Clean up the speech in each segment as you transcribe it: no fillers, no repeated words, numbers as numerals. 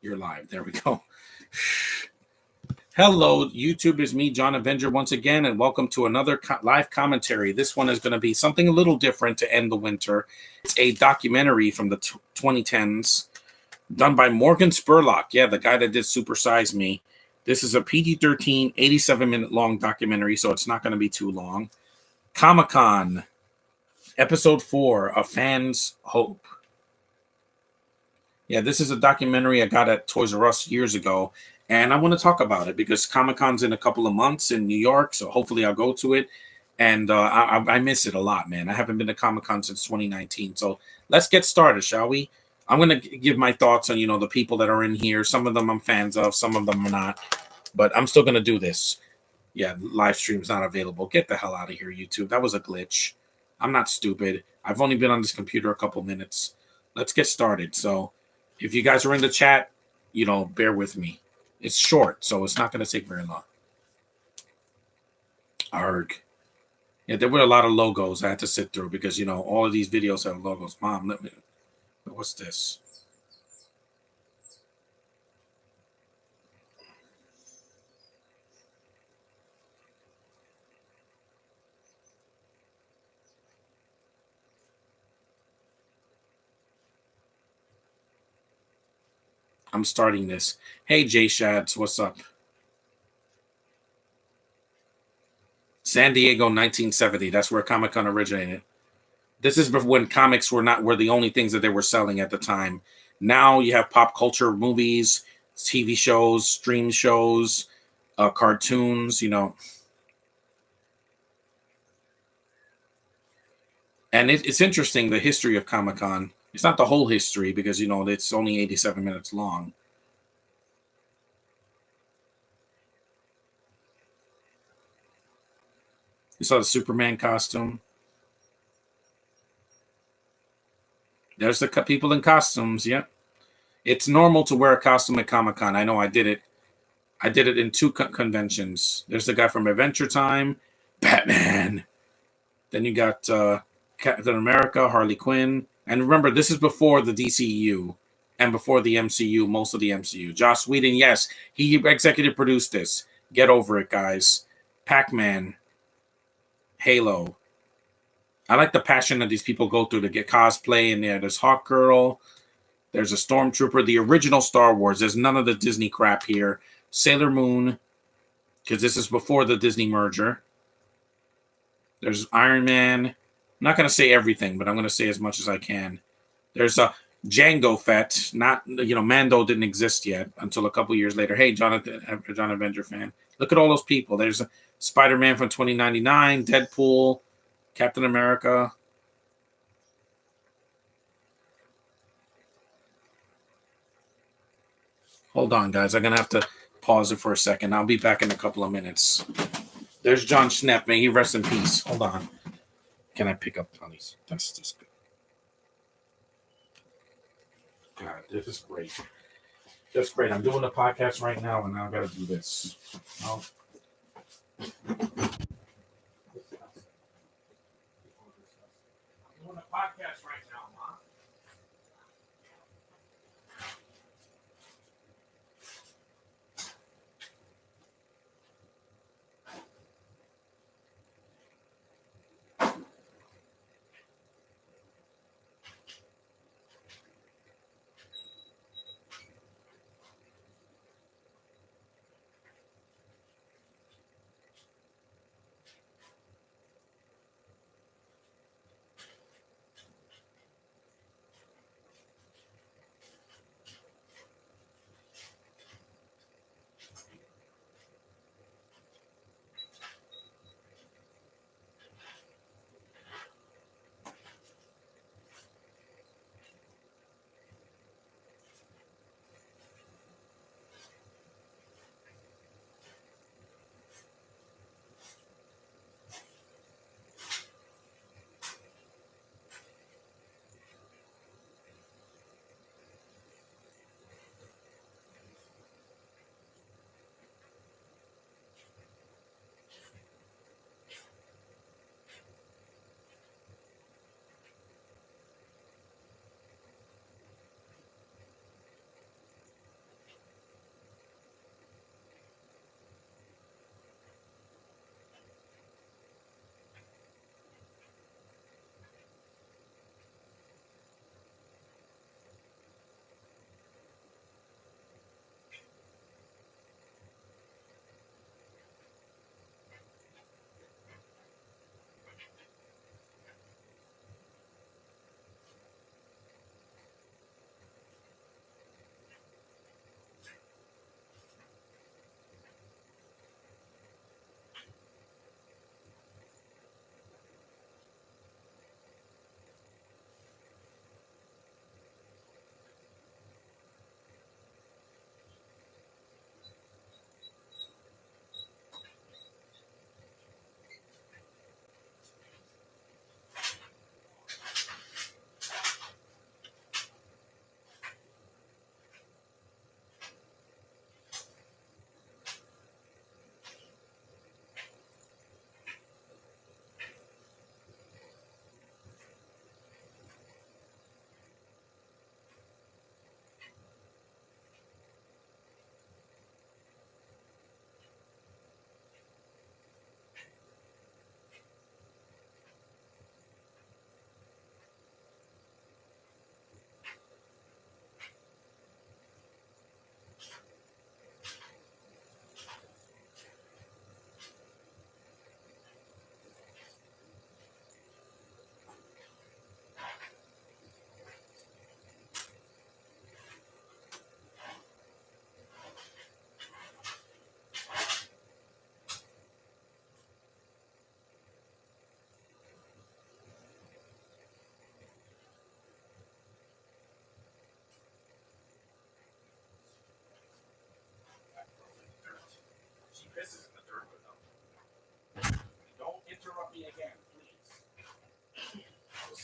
You're live. There we go. Hello, YouTube. Is me, John Avenger, once again, and welcome to another live commentary. This one is going to be something a little different to end the winter. It's a documentary from the 2010s done by Morgan Spurlock. Yeah, the guy that did Super Size Me. This is a PG-13, 87-minute long documentary, so it's not going to be too long. Comic-Con, Episode 4, A Fan's Hope. Yeah, this is a documentary I got at Toys R Us years ago. And I want to talk about it because Comic-Con's in a couple of months in New York, so hopefully I'll go to it. And I miss it a lot, man. I haven't been to Comic-Con since 2019. So let's get started, shall we? I'm going to give my thoughts on, the people that are in here. Some of them I'm fans of, some of them are not. But I'm still going to do this. Yeah, live stream's not available. Get the hell out of here, YouTube. That was a glitch. I'm not stupid. I've only been on this computer a couple minutes. Let's get started. So if you guys are in the chat, bear with me. It's short, so it's not going to take very long. Arg. Yeah, there were a lot of logos I had to sit through because, all of these videos have logos. Mom, what's this? I'm starting this. Hey, Jay Shads, what's up? San Diego, 1970. That's where Comic-Con originated. This is when comics were the only things that they were selling at the time. Now you have pop culture, movies, TV shows, stream shows, cartoons, And it's interesting, the history of Comic-Con. It's not the whole history because, it's only 87 minutes long. You saw the Superman costume. There's the people in costumes. Yep. It's normal to wear a costume at Comic-Con. I know I did it. I did it in 2 conventions. There's the guy from Adventure Time, Batman. Then you got Captain America, Harley Quinn. And remember, this is before the DCU and before the MCU, most of the MCU. Joss Whedon, yes, he executive produced this. Get over it, guys. Pac-Man, Halo. I like the passion that these people go through to get cosplay in there. There's Hawkgirl. There's a Stormtrooper. The original Star Wars. There's none of the Disney crap here. Sailor Moon, because this is before the Disney merger. There's Iron Man. I'm not going to say everything, but I'm going to say as much as I can. There's a Jango Fett. Not, Mando didn't exist yet until a couple years later. Hey, John Avenger fan. Look at all those people. There's a Spider-Man from 2099, Deadpool, Captain America. Hold on, guys. I'm going to have to pause it for a second. I'll be back in a couple of minutes. There's John Schnepp. May he rest in peace. Hold on. Can I pick up on these? That's just good. God, this is great. Just great. I'm doing a podcast right now, and now I got to do this. Oh. I'm doing a podcast right now, Mom.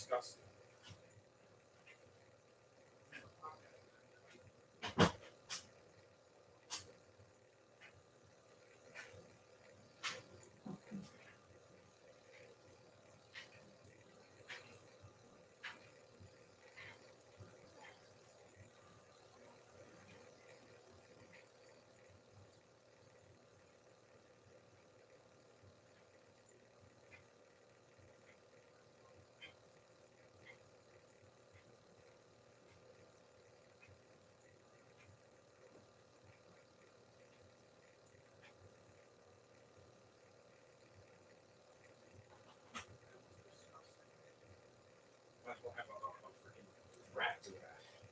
disgusting.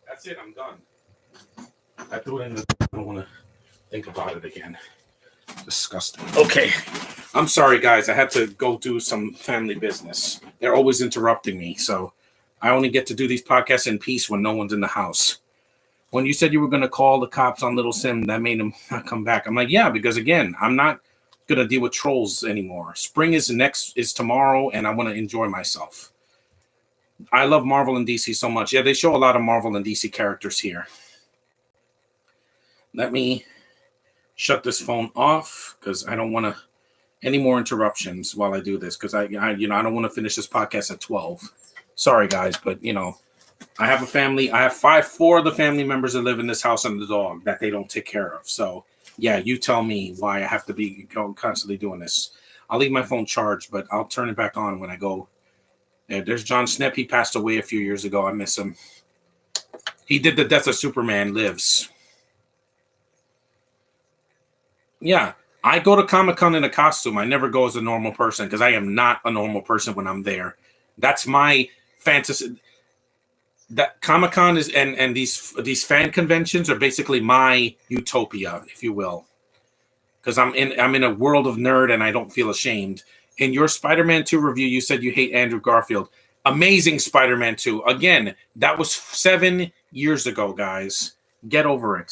That's it. I'm done. I threw it in the. I don't want to think about it again. Disgusting. Okay. I'm sorry, guys. I had to go do some family business. They're always interrupting me. So I only get to do these podcasts in peace when no one's in the house. When you said you were going to call the cops on Little Sim, that made him not come back. I'm like, yeah, because again, I'm not going to deal with trolls anymore. Spring is tomorrow, and I want to enjoy myself. I love Marvel and DC so much. Yeah, they show a lot of Marvel and DC characters here. Let me shut this phone off because I don't want any more interruptions while I do this because I don't want to finish this podcast at 12. Sorry, guys, but I have a family. I have four of the family members that live in this house and the dog that they don't take care of. So yeah, you tell me why I have to be constantly doing this. I'll leave my phone charged, but I'll turn it back on when I go. There's John Snepp. He passed away a few years ago. I miss him. He did the Death of Superman Lives. Yeah, I go to Comic-Con in a costume. I never go as a normal person because I am not a normal person when I'm there. That's my fantasy. That Comic-Con is and these fan conventions are basically my utopia, if you will. Because I'm in a world of nerd and I don't feel ashamed. In your Spider-Man 2 review, you said you hate Andrew Garfield. Amazing Spider-Man 2. Again, that was 7 years ago, guys. Get over it.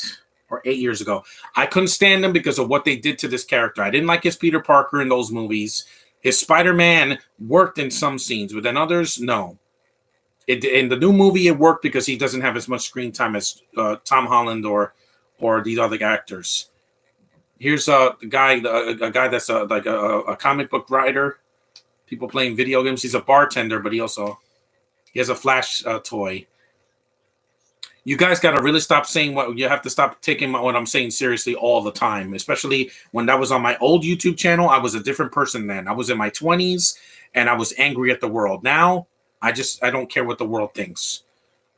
Or 8 years ago. I couldn't stand him because of what they did to this character. I didn't like his Peter Parker in those movies. His Spider-Man worked in some scenes, but in others, no. In the new movie, it worked because he doesn't have as much screen time as Tom Holland or these other actors. Here's a guy that's like a comic book writer. People playing video games. He's a bartender, but he has a Flash toy. You guys got to really stop saying what you have to stop taking what I'm saying seriously all the time, especially when that was on my old YouTube channel. I was a different person then. I was in my 20s and I was angry at the world. Now I don't care what the world thinks.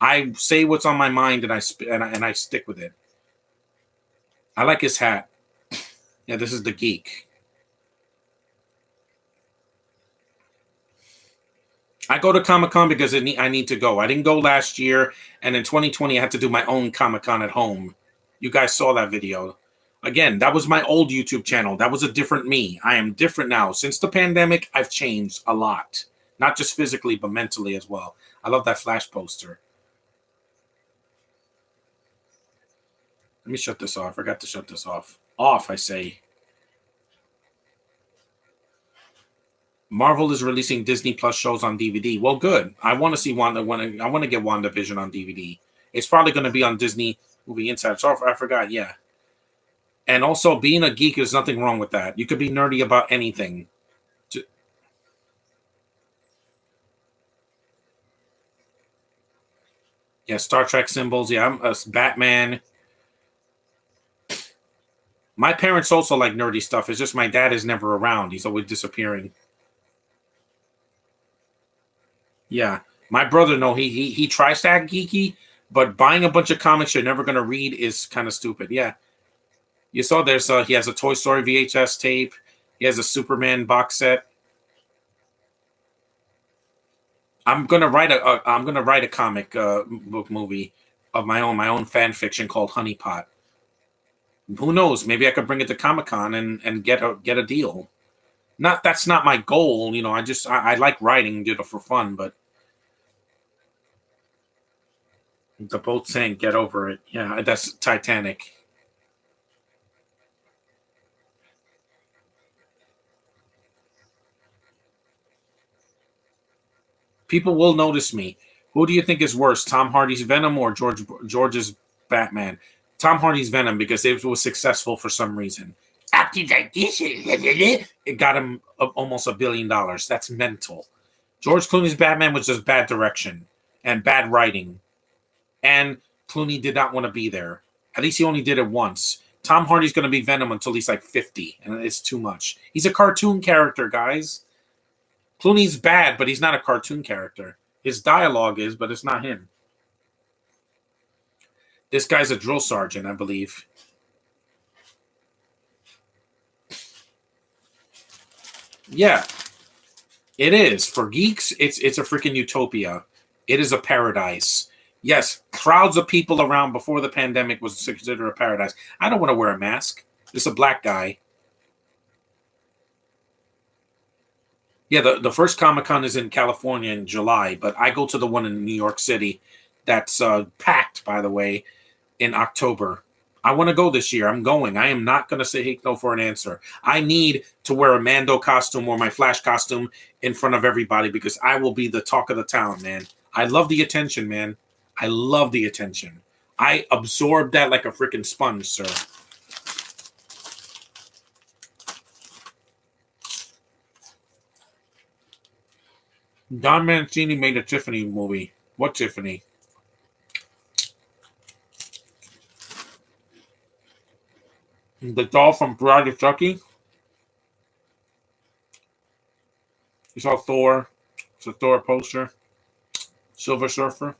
I say what's on my mind and I stick with it. I like his hat. Yeah, this is the geek. I go to Comic-Con because I need to go. I didn't go last year, and in 2020, I had to do my own Comic-Con at home. You guys saw that video. Again, that was my old YouTube channel. That was a different me. I am different now. Since the pandemic, I've changed a lot. Not just physically, but mentally as well. I love that Flash poster. Let me shut this off. I forgot to shut this off. Off, I say. Marvel is releasing Disney Plus shows on DVD. Well, good. I want to see Wanda. I want to get WandaVision on DVD. It's probably going to be on Disney Movie Insider. So I forgot. Yeah. And also, being a geek, there's nothing wrong with that. You could be nerdy about anything. Yeah, Star Trek symbols. Yeah, I'm a Batman. My parents also like nerdy stuff. It's just my dad is never around. He's always disappearing. Yeah, my brother, no, he tries to act geeky, but buying a bunch of comics you're never gonna read is kind of stupid. Yeah, you saw he has a Toy Story VHS tape. He has a Superman box set. I'm gonna write a comic book movie of my own fan fiction called Honey Pot. Who knows? Maybe I could bring it to Comic-Con and get a deal. That's not my goal, I like writing, for fun, but the boat sank. Get over it. Yeah, that's Titanic. People will notice me. Who do you think is worse, Tom Hardy's Venom or George's Batman? Tom Hardy's Venom, because it was successful for some reason. Acting like this, it got him almost $1 billion. That's mental. George Clooney's Batman was just bad direction and bad writing. And Clooney did not want to be there. At least he only did it once. Tom Hardy's going to be Venom until he's like 50, and it's too much. He's a cartoon character, guys. Clooney's bad, but he's not a cartoon character. His dialogue is, but it's not him. This guy's a drill sergeant, I believe. Yeah, it is. For geeks, it's a freaking utopia. It is a paradise. Yes, crowds of people around before the pandemic was considered a paradise. I don't want to wear a mask. It's a black guy. Yeah, the first Comic-Con is in California in July, but I go to the one in New York City that's packed, by the way, in October. I want to go this year. I'm going. I am not going to say no for an answer. I need to wear a Mando costume or my Flash costume in front of everybody because I will be the talk of the town, man. I love the attention, man. I love the attention. I absorb that like a freaking sponge, sir. Don Mancini made a Tiffany movie. What Tiffany? The doll from Bride of Chucky? You saw Thor. It's a Thor poster. Silver Surfer.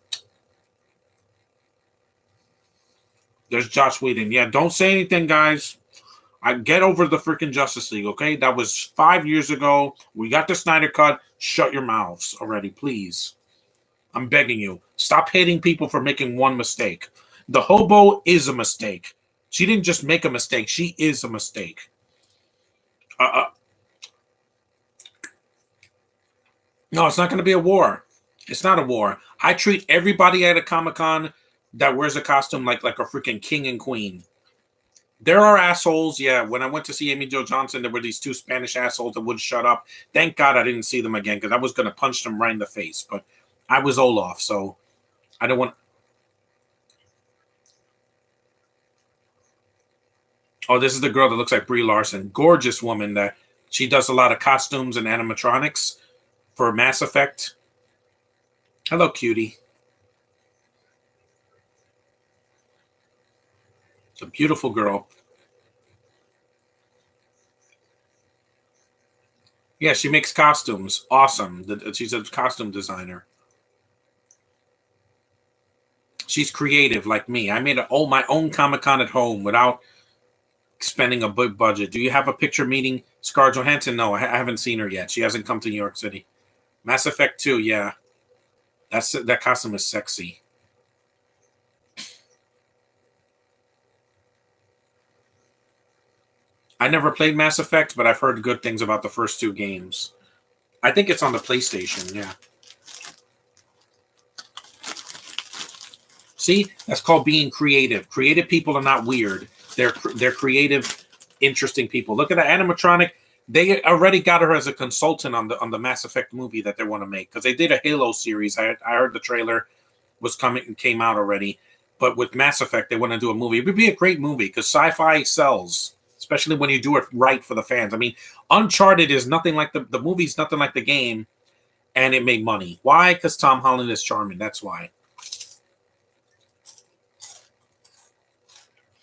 There's Joss Whedon. Yeah, don't say anything, guys. I get over the freaking Justice League, okay? That was 5 years ago. We got the Snyder Cut. Shut your mouths already, please. I'm begging you. Stop hating people for making one mistake. The hobo is a mistake. She didn't just make a mistake. She is a mistake. No, it's not going to be a war. It's not a war. I treat everybody at a Comic-Con that wears a costume like a freaking king and queen. There are assholes, yeah. When I went to see Amy Jo Johnson, there were these two Spanish assholes that wouldn't shut up. Thank God I didn't see them again because I was going to punch them right in the face. But I was Olaf, so I don't want... Oh, this is the girl that looks like Brie Larson. Gorgeous woman that she does a lot of costumes and animatronics for Mass Effect. Hello, cutie. It's a beautiful girl. Yeah, she makes costumes. Awesome. She's a costume designer. She's creative like me. I made my own Comic-Con at home without spending a big budget. Do you have a picture meeting Scarlett Johansson? No, I haven't seen her yet. She hasn't come to New York City. Mass Effect 2, yeah. That costume is sexy. I never played Mass Effect, but I've heard good things about the first two games. I think it's on the PlayStation, yeah. See? That's called being creative. Creative people are not weird. They're creative, interesting people. Look at the animatronic. They already got her as a consultant on the Mass Effect movie that they want to make because they did a Halo series. I heard the trailer was coming and came out already, but with Mass Effect they want to do a movie. It would be a great movie because sci-fi sells, especially when you do it right for the fans. I mean, Uncharted is nothing like the movie's nothing like the game, and it made money. Why? Because Tom Holland is charming. That's why.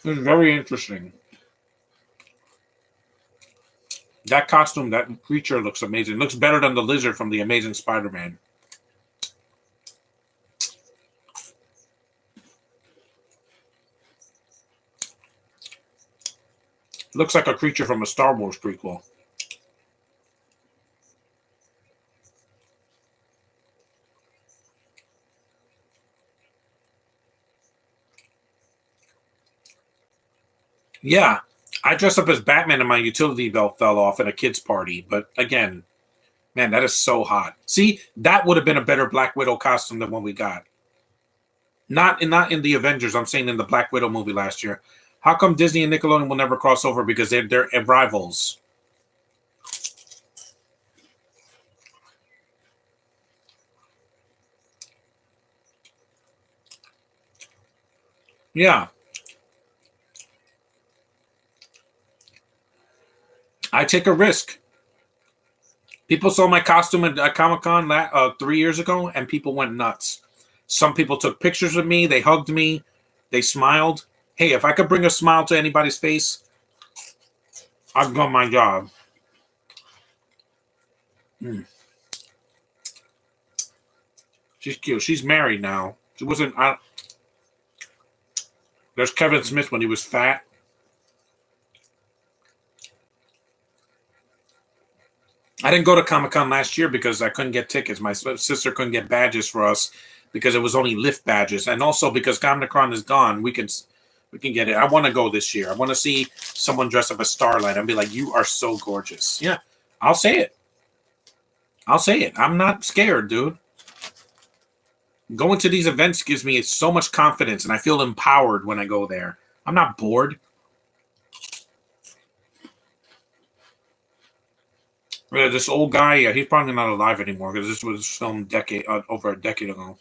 It's very interesting. That costume, that creature looks amazing. It looks better than the lizard from the Amazing Spider-Man. Looks like a creature from a Star Wars prequel. Yeah. I dressed up as Batman and my utility belt fell off at a kid's party. But again, man, that is so hot. See, that would have been a better Black Widow costume than what we got. Not in the Avengers. I'm saying in the Black Widow movie last year. How come Disney and Nickelodeon will never cross over? Because they're rivals. Yeah. I take a risk. People saw my costume at Comic Con 3 years ago, and people went nuts. Some people took pictures of me. They hugged me. They smiled. Hey, if I could bring a smile to anybody's face, I've done my job. Mm. She's cute. She's married now. She wasn't. There's Kevin Smith when he was fat. I didn't go to Comic Con last year because I couldn't get tickets. My sister couldn't get badges for us because it was only lift badges, and also because Comic Con is gone, we can get it. I want to go this year. I want to see someone dress up as Starlight and be like, "You are so gorgeous." Yeah, I'll say it. I'll say it. I'm not scared, dude. Going to these events gives me so much confidence, and I feel empowered when I go there. I'm not bored. This old guy, he's probably not alive anymore because this was filmed over a decade ago.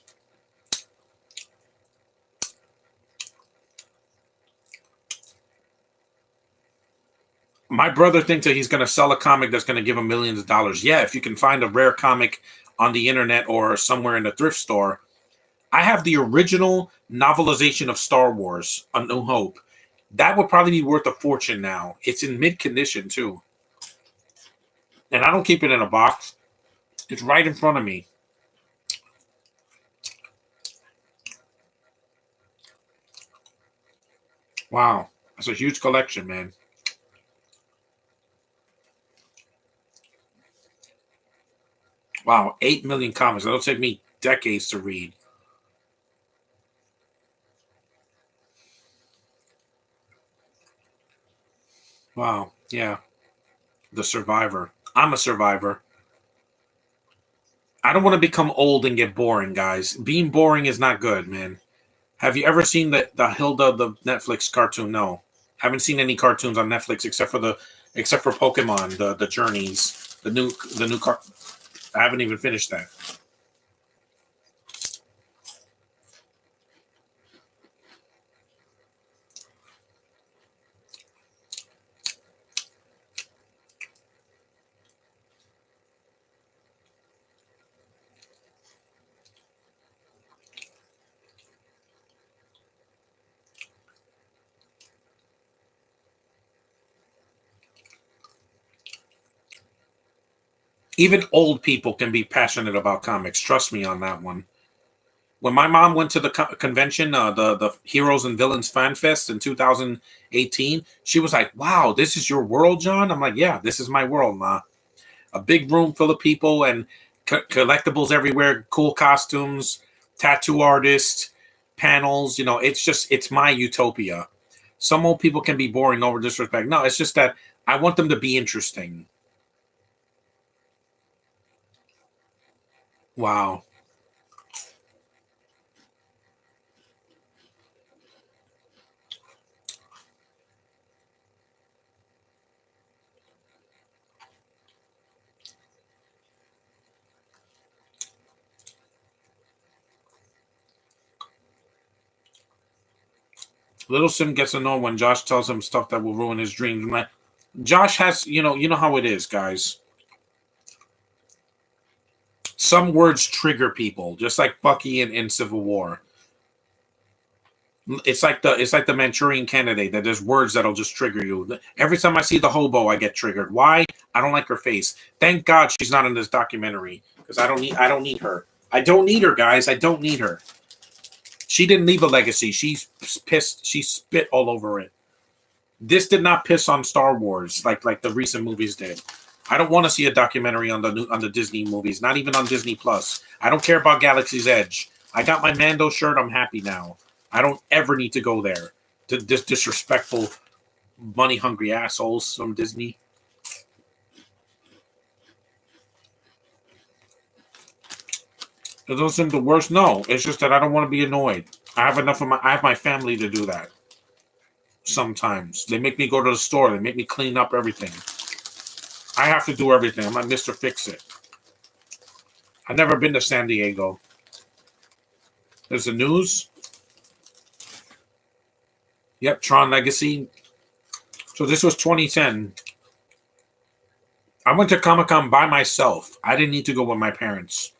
My brother thinks that he's going to sell a comic that's going to give him millions of dollars. Yeah, if you can find a rare comic on the internet or somewhere in a thrift store. I have the original novelization of Star Wars, A New Hope. That would probably be worth a fortune now. It's in mid condition too. And I don't keep it in a box. It's right in front of me. Wow. That's a huge collection, man. Wow, 8 million comics. That'll take me decades to read. Wow. Yeah. The Survivor. I'm a survivor. I don't want to become old and get boring, guys. Being boring is not good, man. Have you ever seen the Hilda the Netflix cartoon? No. Haven't seen any cartoons on Netflix except for Pokemon, the Journeys, the new car. I haven't even finished that. Even old people can be passionate about comics. Trust me on that one. When my mom went to the convention, the Heroes and Villains Fan Fest in 2018, she was like, "Wow, this is your world, John." I'm like, "Yeah, this is my world, ma." A big room full of people and collectibles everywhere, cool costumes, tattoo artists, panels. It's my utopia. Some old people can be boring, no disrespect. No, it's just that I want them to be interesting. Wow. Little Sim gets annoyed when Josh tells him stuff that will ruin his dreams. Josh has, you know how it is, guys. Some words trigger people, just like Bucky in Civil War. It's like the Manchurian Candidate. That there's words that'll just trigger you. Every time I see the hobo, I get triggered. Why? I don't like her face. Thank God she's not in this documentary because I don't need her. I don't need her, guys. I don't need her. She didn't leave a legacy. She's pissed. She spit all over it. This did not piss on Star Wars like the recent movies did. I don't want to see a documentary on the Disney movies, not even on Disney Plus. I don't care about Galaxy's Edge. I got my Mando shirt. I'm happy now. I don't ever need to go there. To disrespectful, money hungry assholes from Disney. It doesn't the worst. No, it's just that I don't want to be annoyed. I have my family to do that. Sometimes they make me go to the store. They make me clean up everything. I have to do everything. I'm like Mr. Fix It. I've never been to San Diego. There's the news. Yep, Tron Legacy. So this was 2010. I went to Comic-Con by myself. I didn't need to go with my parents.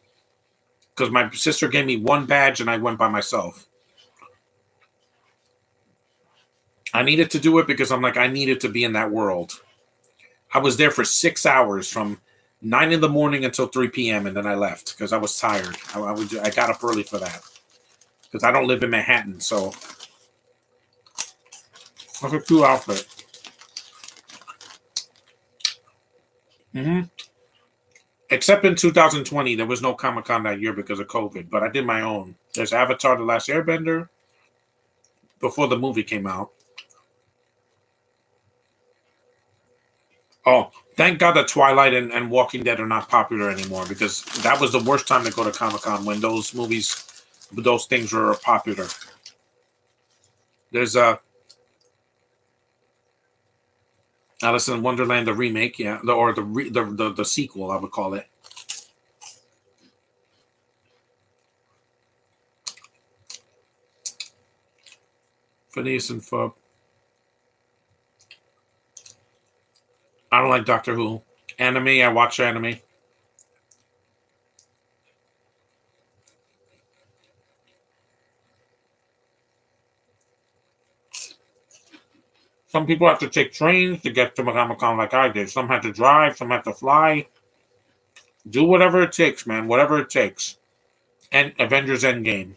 Because my sister gave me one badge and I went by myself. I needed to do it because I'm like, I needed to be in that world. I was there for 6 hours from 9 in the morning until 3 p.m. and then I left because I was tired. I got up early for that because I don't live in Manhattan. So that's a cool outfit. Except in 2020, there was no Comic-Con that year because of COVID, but I did my own. There's Avatar: The Last Airbender before the movie came out. Oh, thank God that Twilight and Walking Dead are not popular anymore because that was the worst time to go to Comic-Con when those movies, those things were popular. There's Alice in Wonderland, the remake, yeah, or the sequel, I would call it. Phineas and Ferb. I don't like Doctor Who. Anime, I watch anime. Some people have to take trains to get to Comic-Con like I did. Some have to drive, some have to fly. Do whatever it takes, man. Whatever it takes. And Avengers Endgame.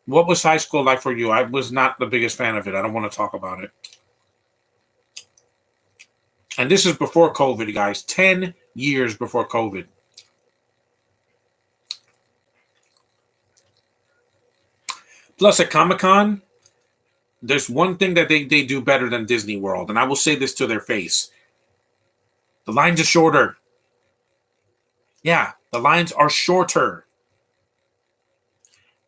What was high school like for you? I was not the biggest fan of it. I don't want to talk about it. And this is before COVID, guys. 10 years before COVID. Plus, at Comic-Con, there's one thing that they do better than Disney World, and I will say this to their face. The lines are shorter. Yeah, the lines are shorter.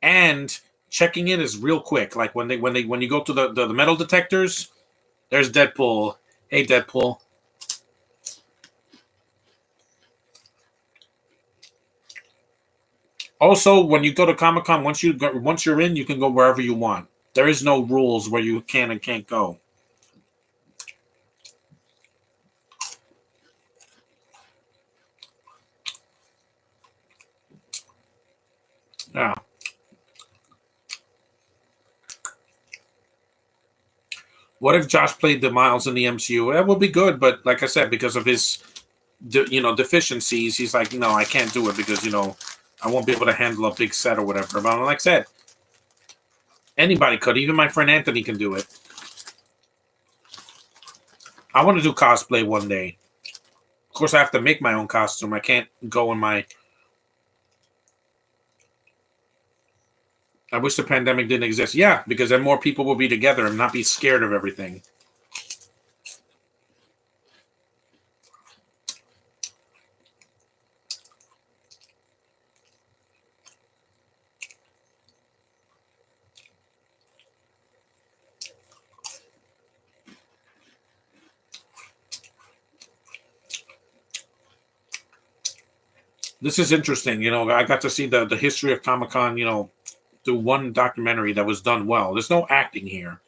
And checking in is real quick. Like when you go to the metal detectors, there's Deadpool. Hey, Deadpool. Also, when you go to Comic-Con, once you're in, you can go wherever you want. There is no rules where you can and can't go. Yeah. What if Josh played the Miles in the MCU? That would be good, but like I said, because of his, deficiencies, he's like, no, I can't do it because I won't be able to handle a big set or whatever. But like I said, anybody could. Even my friend Anthony can do it. I want to do cosplay one day. Of course, I have to make my own costume. I can't go in my... I wish the pandemic didn't exist. Yeah, because then more people will be together and not be scared of everything. This is interesting. I got to see the history of Comic-Con, through one documentary that was done well. There's no acting here.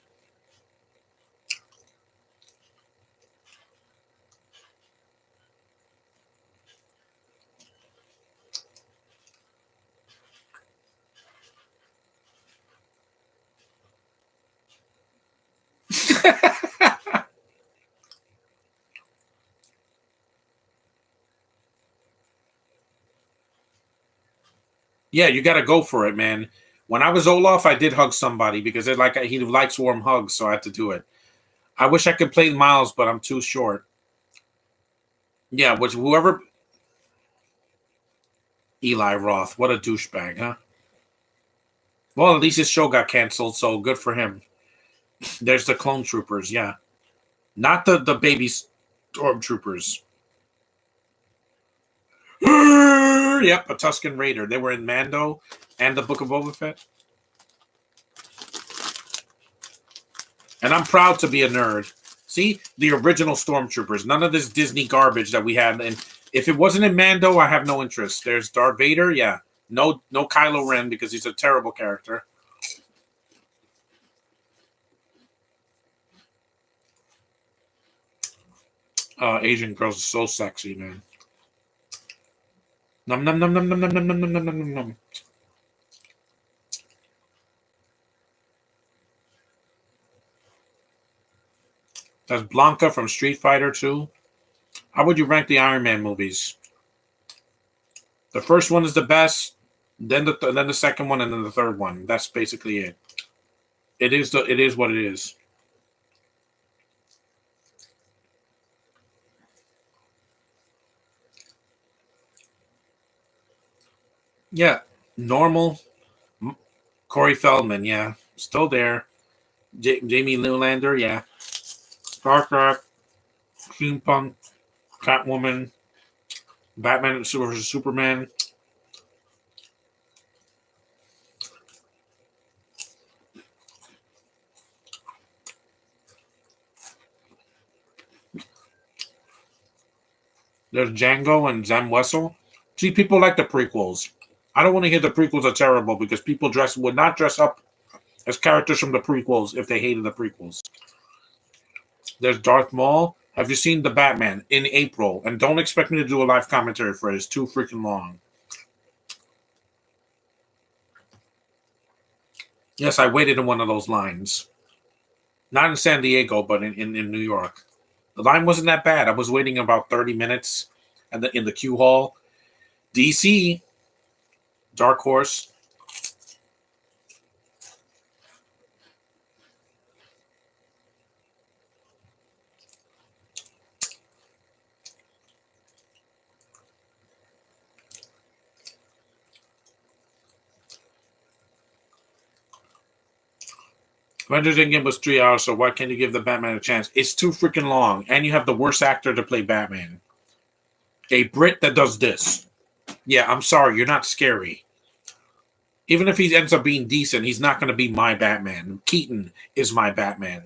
Yeah, you got to go for it, man. When I was Olaf, I did hug somebody because he likes warm hugs, so I had to do it. I wish I could play Miles, but I'm too short. Yeah, which whoever... Eli Roth, what a douchebag, huh? Well, at least his show got canceled, so good for him. There's the clone troopers, yeah. Not the baby stormtroopers. Yep, a Tusken Raider. They were in Mando and the Book of Boba Fett. And I'm proud to be a nerd. See, the original Stormtroopers. None of this Disney garbage that we had. And if it wasn't in Mando, I have no interest. There's Darth Vader, yeah. No Kylo Ren because he's a terrible character. Asian girls are so sexy, man. Num num num num num num num num num num num num. That's Blanca from Street Fighter 2. How would you rank the Iron Man movies? The first one is the best, then the second one, and then the third one. That's basically it. It is what it is. Yeah, normal. Corey Feldman, yeah, still there. Jamie Newlander, yeah. Star Trek, Steampunk, Catwoman, Batman vs Superman. There's Django and Zam Wessel. See, people like the prequels. I don't want to hear the prequels are terrible because people would not dress up as characters from the prequels if they hated the prequels. There's Darth Maul. Have you seen the Batman in April? And don't expect me to do a live commentary for it. It's too freaking long. Yes, I waited in one of those lines. Not in San Diego, but in New York. The line wasn't that bad. I was waiting about 30 minutes in the queue hall. DC, Dark Horse. Avengers Endgame was 3 hours, so why can't you give the Batman a chance? It's too freaking long, and you have the worst actor to play Batman. A Brit that does this. Yeah, I'm sorry, you're not scary. Even if he ends up being decent, he's not going to be my Batman. Keaton is my Batman.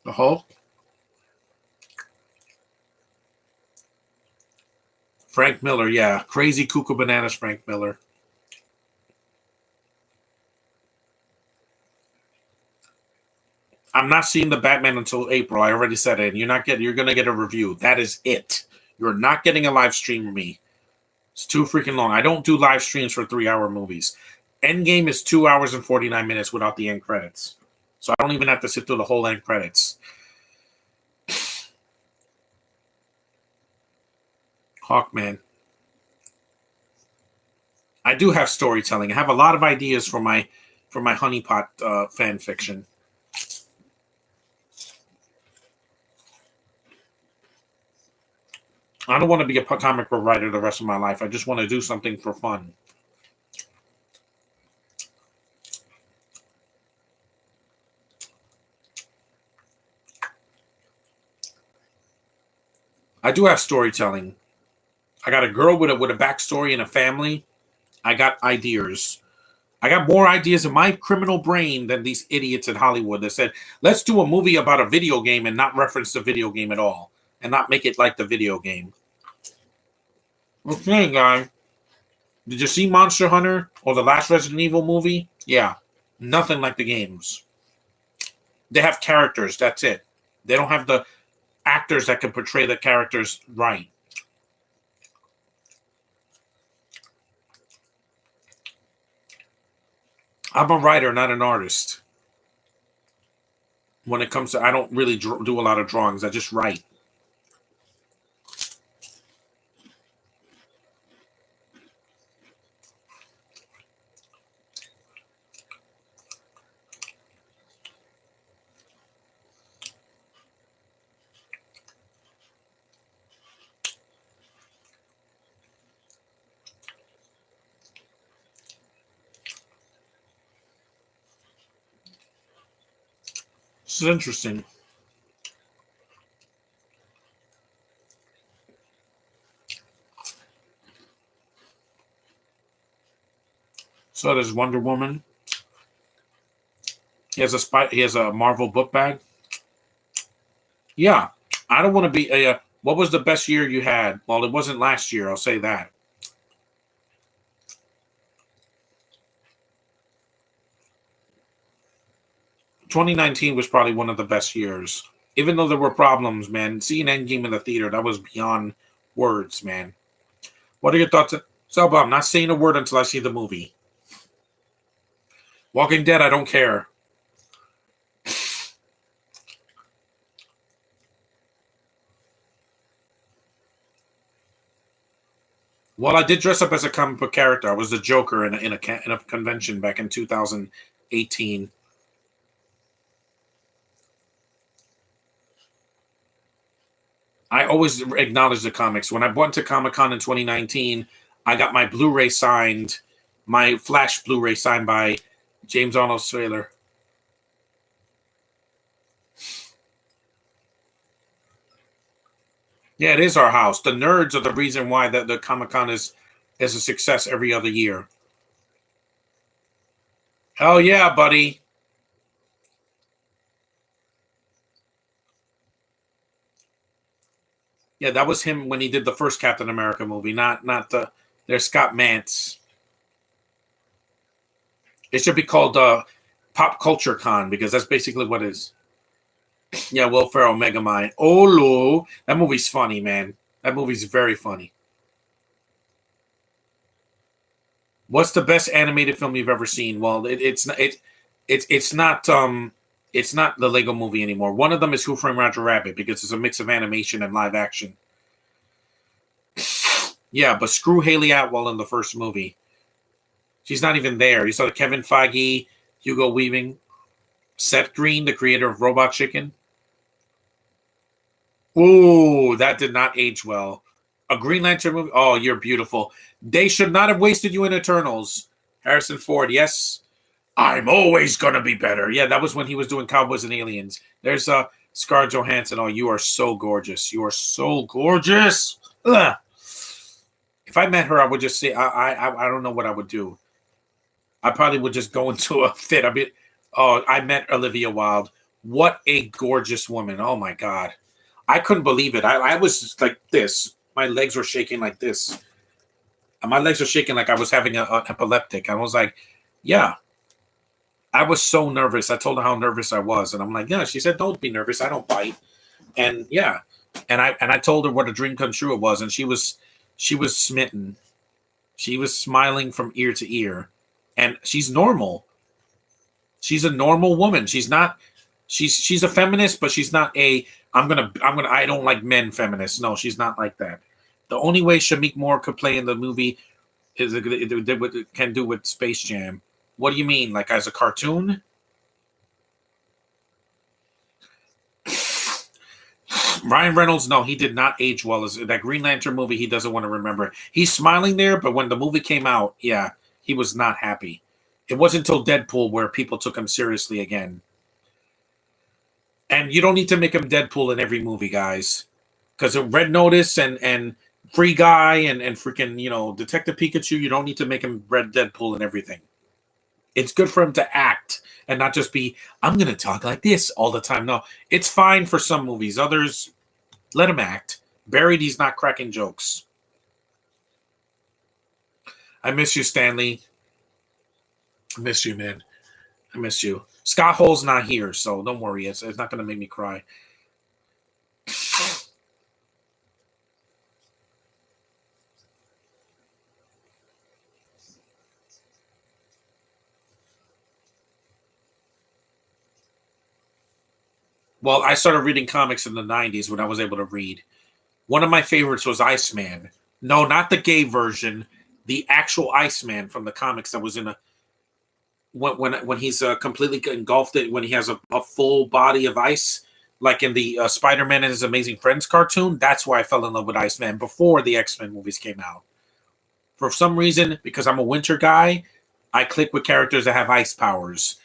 The Hulk? Frank Miller, yeah. Crazy Cuckoo Bananas Frank Miller. I'm not seeing the Batman until April. I already said it. You're gonna get a review. That is it. You're not getting a live stream of me. It's too freaking long. I don't do live streams for 3 hour movies. Endgame is 2 hours and 49 minutes without the end credits. So I don't even have to sit through the whole end credits. Hawkman. I do have storytelling. I have a lot of ideas for my honeypot fan fiction. I don't want to be a comic book writer the rest of my life. I just want to do something for fun. I do have storytelling. I got a girl with a backstory and a family. I got ideas. I got more ideas in my criminal brain than these idiots in Hollywood that said, let's do a movie about a video game and not reference the video game at all and not make it like the video game. Okay, guy. Did you see Monster Hunter or the last Resident Evil movie? Yeah. Nothing like the games. They have characters. That's it. They don't have the actors that can portray the characters right. I'm a writer, not an artist. When it comes to, I don't really do a lot of drawings. I just write. This is interesting. So there's Wonder Woman. He has a Marvel book bag. Yeah, I don't want to be a. What was the best year you had? Well, it wasn't last year. I'll say that. 2019 was probably one of the best years. Even though there were problems, man. Seeing Endgame in the theater, that was beyond words, man. What are your thoughts? So, I'm not saying a word until I see the movie. Walking Dead, I don't care. Well, I did dress up as a comic book character. I was the Joker in a convention back in 2018. I always acknowledge the comics. When I went to Comic Con in 2019, I got my Blu-ray signed, my Flash Blu-ray signed by James Arnold Taylor. Yeah, it is our house. The nerds are the reason why the Comic Con is a success every other year. Hell yeah, buddy. Yeah, that was him when he did the first Captain America movie, not the. There's Scott Mantz. It should be called Pop Culture Con because that's basically what it is. Yeah, Will Ferrell, Megamind. Olu. That movie's funny, man. That movie's very funny. What's the best animated film you've ever seen? Well, it's not the Lego movie anymore. One of them is Who Framed Roger Rabbit because it's a mix of animation and live action. Yeah, but screw Haley Atwell in the first movie. She's not even there. You saw Kevin Feige, Hugo Weaving, Seth Green, the creator of Robot Chicken. Ooh, that did not age well. A Green Lantern movie? Oh, you're beautiful. They should not have wasted you in Eternals. Harrison Ford, yes. I'm always gonna be better. Yeah, that was when he was doing Cowboys and Aliens. There's Scarlett Johansson. Oh, you are so gorgeous. You are so gorgeous. Ugh. If I met her, I would just say I don't know what I would do. I probably would just go into a fit. I'd be, oh, I met Olivia Wilde. What a gorgeous woman. Oh my God. I couldn't believe it. I was just like this. My legs were shaking like this. My legs were shaking like I was having an epileptic. I was like, yeah. I was so nervous. I told her how nervous I was. And I'm like, yeah. She said, don't be nervous. I don't bite. And yeah. And I told her what a dream come true it was. And she was smitten. She was smiling from ear to ear. And she's normal. She's a normal woman. She's not she's a feminist, but she's not a I don't like men feminist. No, she's not like that. The only way Shamik Moore could play in the movie is it can do with Space Jam. What do you mean? Like as a cartoon? Ryan Reynolds, no, he did not age well. As that Green Lantern movie, he doesn't want to remember. He's smiling there, but when the movie came out, yeah, he was not happy. It wasn't until Deadpool where people took him seriously again. And you don't need to make him Deadpool in every movie, guys, because of Red Notice and Free Guy and freaking Detective Pikachu, you don't need to make him Red Deadpool and everything. It's good for him to act and not just be, I'm going to talk like this all the time. No, it's fine for some movies. Others, let him act. Buried, he's not cracking jokes. I miss you, Stanley. I miss you, man. I miss you. Scott Hall's not here, so don't worry. It's not going to make me cry. Well, I started reading comics in the 90s when I was able to read. One of my favorites was Iceman. No, not the gay version. The actual Iceman from the comics that was in a when he's completely engulfed it when he has a full body of ice, like in the Spider-Man and His Amazing Friends cartoon. That's why I fell in love with Iceman before the X-Men movies came out. For some reason, because I'm a winter guy, I click with characters that have ice powers.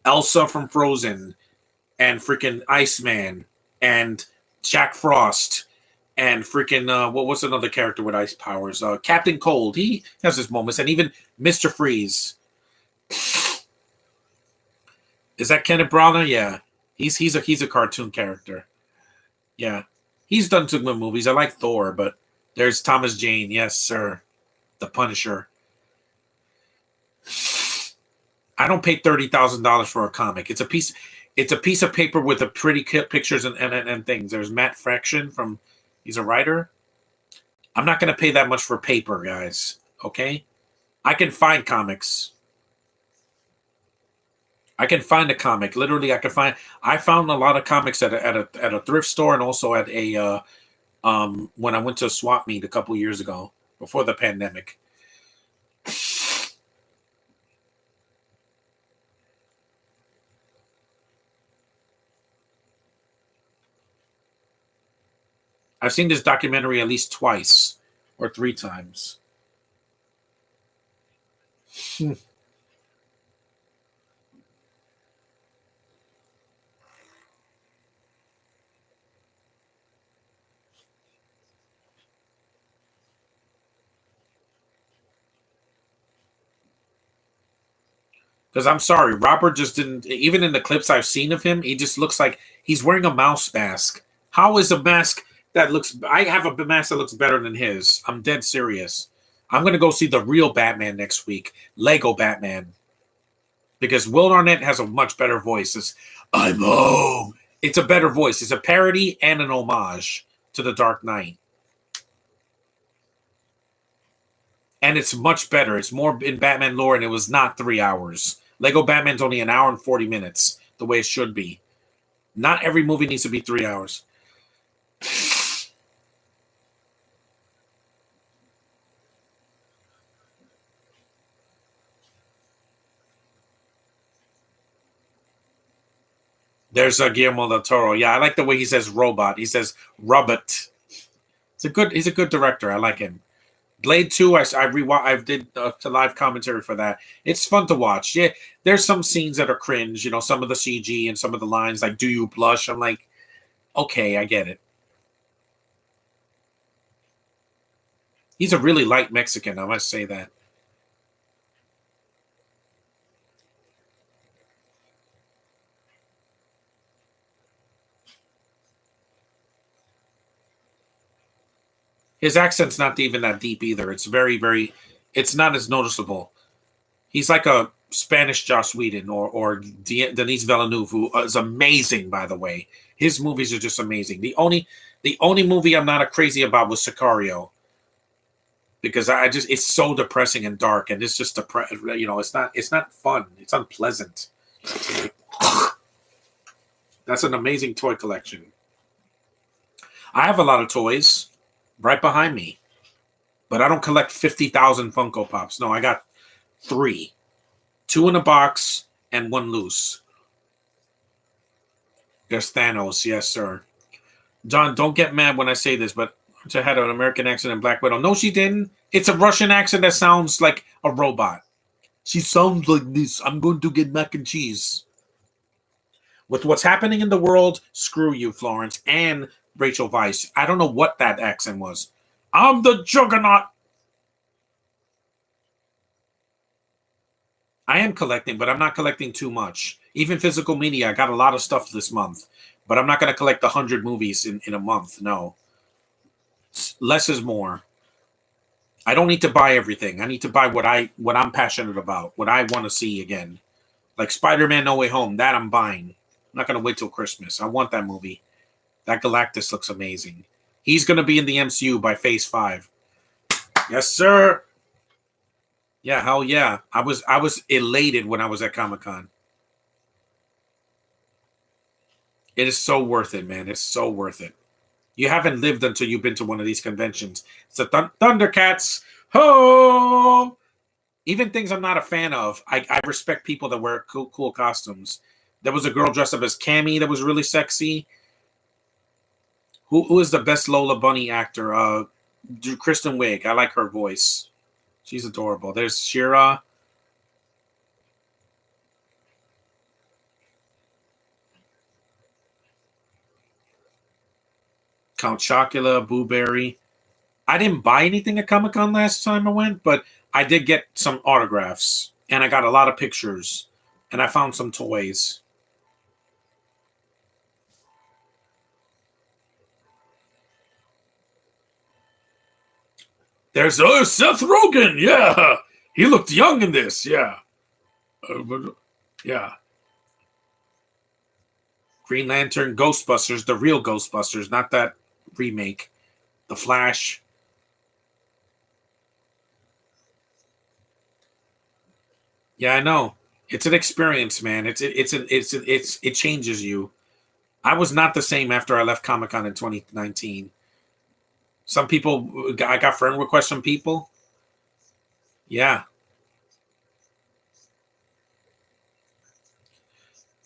Elsa from Frozen, and freaking Iceman, and Jack Frost, and freaking what was another character with ice powers? Captain Cold. He has his moments, and even Mr. Freeze. Is that Kenneth Branagh? Yeah, he's a cartoon character. Yeah, he's done some good movies. I like Thor, but there's Thomas Jane. Yes, sir. The Punisher. I don't pay $30,000 for a comic. It's a piece. It's a piece of paper with a pretty pictures and things. There's Matt Fraction from, he's a writer. I'm not going to pay that much for paper, guys. Okay? I can find comics. I can find a comic. Literally, I found a lot of comics at a thrift store and also at a when I went to a swap meet a couple years ago before the pandemic. I've seen this documentary at least twice or 3 times. Because I'm sorry, Robert just didn't. Even in the clips I've seen of him, he just looks like he's wearing a mouse mask. How is a mask that looks? I have a mask that looks better than his. I'm dead serious. I'm gonna go see the real Batman next week, Lego Batman, because Will Arnett has a much better voice. I'm home. It's a better voice. It's a parody and an homage to the Dark Knight. And it's much better. It's more in Batman lore, and it was not 3 hours. Lego Batman's only an hour and 40 minutes, the way it should be. Not every movie needs to be 3 hours. There's Guillermo del Toro. Yeah, I like the way he says robot. He says robot. He's a good director. I like him. Blade 2, I did a live commentary for that. It's fun to watch. Yeah, there's some scenes that are cringe, some of the CG and some of the lines like "Do you blush?" I'm like, okay, I get it. He's a really light Mexican, I must say that. His accent's not even that deep either. It's it's not as noticeable. He's like a Spanish Joss Whedon or Denis Villeneuve, who is amazing, by the way. His movies are just amazing. The only movie I'm not crazy about was Sicario, because it's so depressing and dark, and it's just it's not fun. It's unpleasant. That's an amazing toy collection. I have a lot of toys right behind me, but I don't collect 50,000 Funko Pops. No, I got 3. 2 in a box and 1 loose. There's Thanos, yes, sir. John, don't get mad when I say this, but she had an American accent in Black Widow. No, she didn't. It's a Russian accent that sounds like a robot. She sounds like this. I'm going to get mac and cheese. With what's happening in the world, screw you, Florence, and Rachel Weisz. I don't know what that accent was. I'm the Juggernaut. I am collecting, but I'm not collecting too much. Even physical media, I got a lot of stuff this month, but I'm not going to collect 100 movies in a month. No. Less is more. I don't need to buy everything. I need to buy what I'm passionate about, what I want to see again. Like Spider-Man No Way Home, that I'm buying. I'm not going to wait till Christmas. I want that movie. That Galactus looks amazing. He's going to be in the MCU by Phase 5. Yes, sir. Yeah, hell yeah. I was elated when I was at Comic-Con. It is so worth it, man. It's so worth it. You haven't lived until you've been to one of these conventions. It's a Thundercats. Ho! Even things I'm not a fan of, I respect people that wear cool costumes. There was a girl dressed up as Cammy that was really sexy. Who is the best Lola Bunny actor? Kristen Wiig. I like her voice. She's adorable. There's Shira. Count Chocula, Boo Berry. I didn't buy anything at Comic-Con last time I went, but I did get some autographs, and I got a lot of pictures, and I found some toys. There's Seth Rogen. Yeah, he looked young in this. Yeah, yeah. Green Lantern, Ghostbusters, the real Ghostbusters, not that remake. The Flash. Yeah, I know. It's an experience, man. It changes you. I was not the same after I left Comic Con in 2019. Some people, I got friend requests from people. Yeah,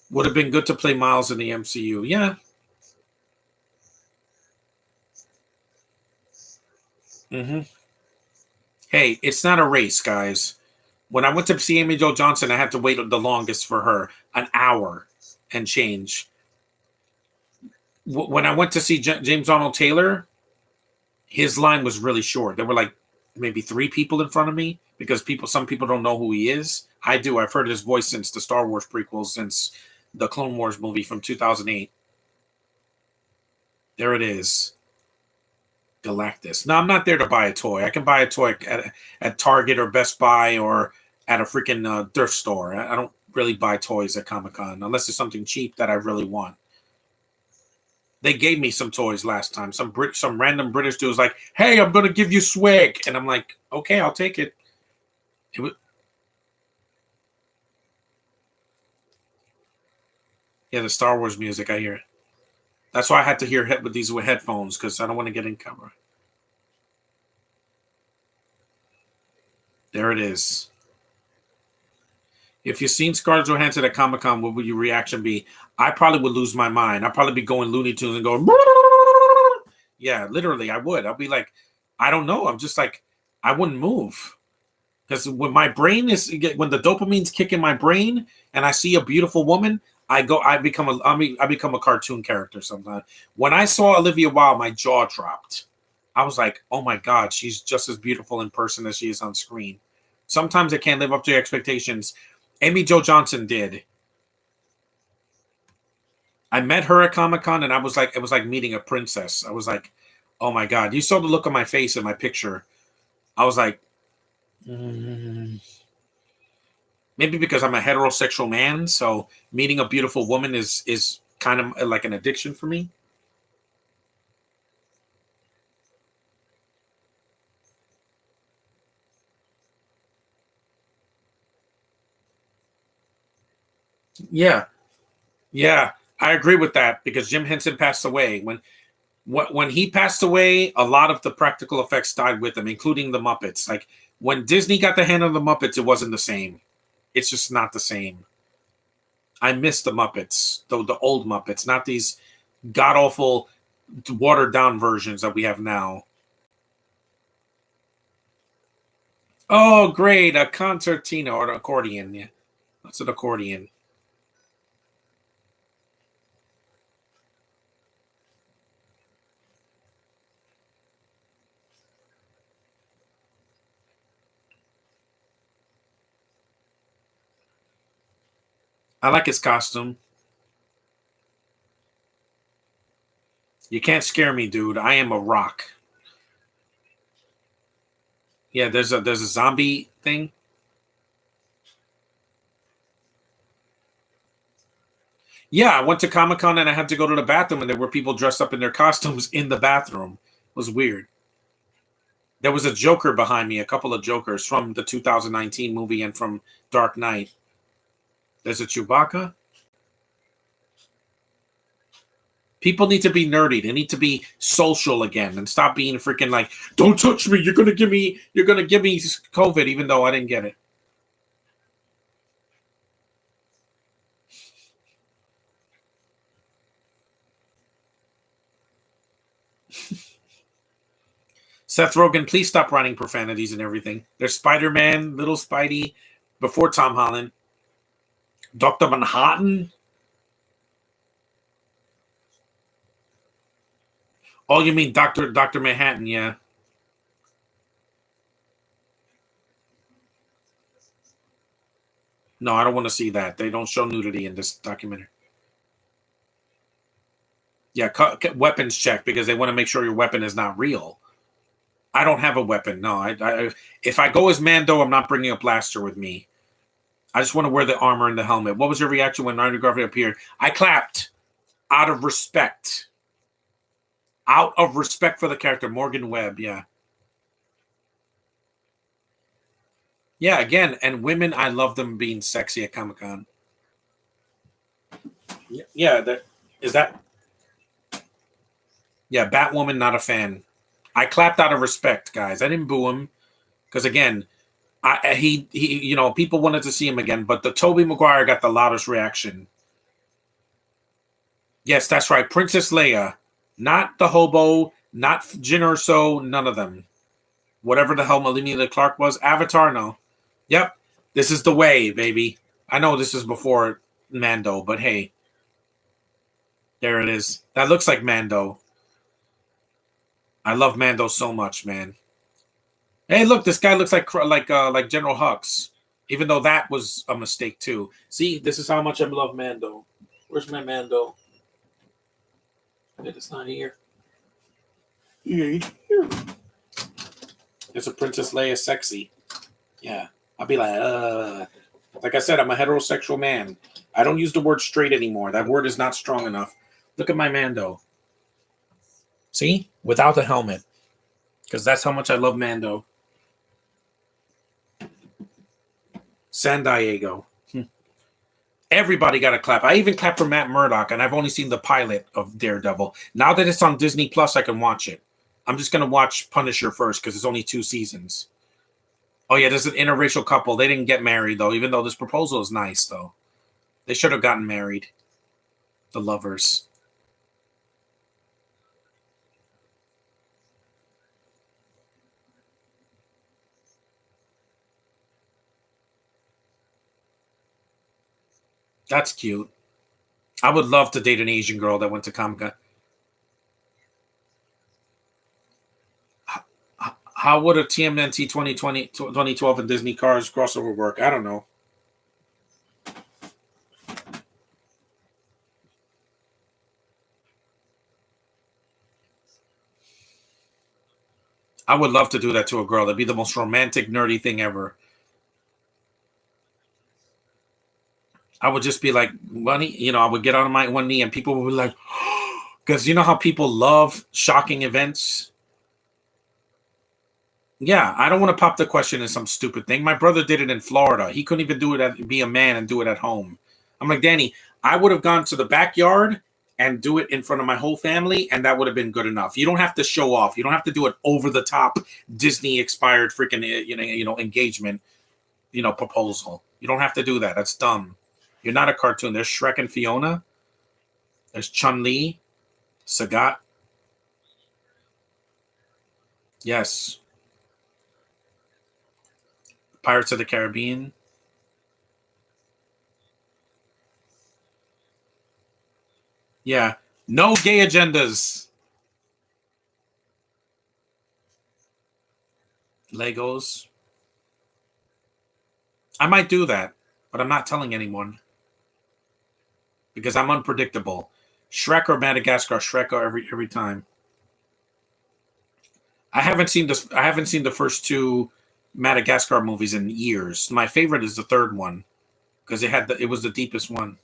would have been good to play Miles in the MCU. Yeah. Hmm. Hey, it's not a race, guys. When I went to see Amy Jo Johnson, I had to wait the longest for her, an hour and change. When I went to see James Arnold Taylor, his line was really short. There were like maybe three people in front of me because some people don't know who he is. I do. I've heard his voice since the Star Wars prequels, since the Clone Wars movie from 2008. There it is. Galactus. No, I'm not there to buy a toy. I can buy a toy at Target or Best Buy or at a freaking thrift store. I don't really buy toys at Comic Con unless it's something cheap that I really want. They gave me some toys last time. Some random British dude was like, "Hey, I'm gonna give you swag," and I'm like, "Okay, I'll take it." It was, yeah, the Star Wars music. I hear it. That's why I had to hear it with these headphones because I don't want to get in cover. There it is. If you've seen Scarlett Johansson at Comic Con, what would your reaction be? I probably would lose my mind. I'd probably be going Looney Tunes and going, yeah, literally, I would. I'll be like, I don't know. I'm just like, I wouldn't move because when my brain when the dopamine's kicking my brain and I see a beautiful woman, I become a cartoon character sometimes. When I saw Olivia Wilde, my jaw dropped. I was like, oh my God, she's just as beautiful in person as she is on screen. Sometimes I can't live up to your expectations. Amy Jo Johnson did. I met her at Comic Con, and I was like, it was like meeting a princess. I was like, oh my God, you saw the look on my face in my picture. I was like, maybe because I'm a heterosexual man, so meeting a beautiful woman is kind of like an addiction for me. Yeah, yeah, I agree with that because Jim Henson passed away. When he passed away, a lot of the practical effects died with him, including the Muppets. Like when Disney got the hand on the Muppets, it wasn't the same. It's just not the same. I miss the Muppets, the old Muppets, not these god awful, watered down versions that we have now. Oh, great, a concertina or an accordion. Yeah, that's an accordion. I like his costume. You can't scare me, dude. I am a rock. Yeah, there's a zombie thing. Yeah, I went to Comic Con and I had to go to the bathroom, and there were people dressed up in their costumes in the bathroom. It was weird. There was a Joker behind me, a couple of Jokers from the 2019 movie and from Dark Knight. There's a Chewbacca. People need to be nerdy. They need to be social again and stop being freaking like, "Don't touch me. You're gonna give me COVID," even though I didn't get it. Seth Rogen, please stop writing profanities and everything. There's Spider-Man, Little Spidey, before Tom Holland, Dr. Manhattan. Oh, you mean Doctor Manhattan? Yeah. No, I don't want to see that. They don't show nudity in this documentary. Yeah, weapons check because they want to make sure your weapon is not real. I don't have a weapon. No, if I go as Mando, I'm not bringing a blaster with me. I just want to wear the armor and the helmet. What was your reaction when Ryan Garfield appeared? I clapped. out of respect. Out of respect for the character, Morgan Webb. Yeah. Yeah, again, and women, I love them being sexy at Comic-Con. Yeah, is that. Yeah, Batwoman, not a fan. I clapped out of respect, guys. I didn't boo him because again, he people wanted to see him again, but the Tobey Maguire got the loudest reaction. Yes, that's right, Princess Leia, not the hobo, not Jyn Erso, none of them. Whatever the hell Emilia Clarke was, Avatar, no. Yep, this is the way, baby. I know this is before Mando, but hey, there it is. That looks like Mando. I love Mando so much, man. Hey, look, this guy looks like General Hux, even though that was a mistake too. See, this is how much I love Mando. Where's my Mando? It's not here. Yeah, it's a Princess Leia sexy. Yeah, I'll be like I said, I'm a heterosexual man. I don't use the word straight anymore. That word is not strong enough. Look at my Mando. See, without the helmet, because that's how much I love Mando. San Diego. Everybody got a clap. I even clapped for Matt Murdock, and I've only seen the pilot of Daredevil. Now that it's on Disney Plus, I can watch it. I'm just going to watch Punisher first because it's only 2 seasons. Oh, yeah, there's an interracial couple. They didn't get married, though, even though this proposal is nice, though. They should have gotten married. The lovers. That's cute. I would love to date an Asian girl that went to Comic-Con. How would a TMNT 2012 and Disney Cars crossover work? I don't know. I would love to do that to a girl. That'd be the most romantic, nerdy thing ever. I would just be like, money, I would get on my one knee and people would be like, because you know how people love shocking events? Yeah, I don't want to pop the question in some stupid thing. My brother did it in Florida. He couldn't even be a man and do it at home. I'm like, Danny, I would have gone to the backyard and do it in front of my whole family, and that would have been good enough. You don't have to show off. You don't have to do it over the top Disney expired freaking engagement, proposal. You don't have to do that. That's dumb. You're not a cartoon. There's Shrek and Fiona. There's Chun-Li, Sagat. Yes. Pirates of the Caribbean. Yeah. No gay agendas. Legos. I might do that, but I'm not telling anyone because I'm unpredictable. Shrek or Madagascar, Shrek or every time. I haven't seen this. I haven't seen the first 2 Madagascar movies in years. My favorite is the third one because it was the deepest one.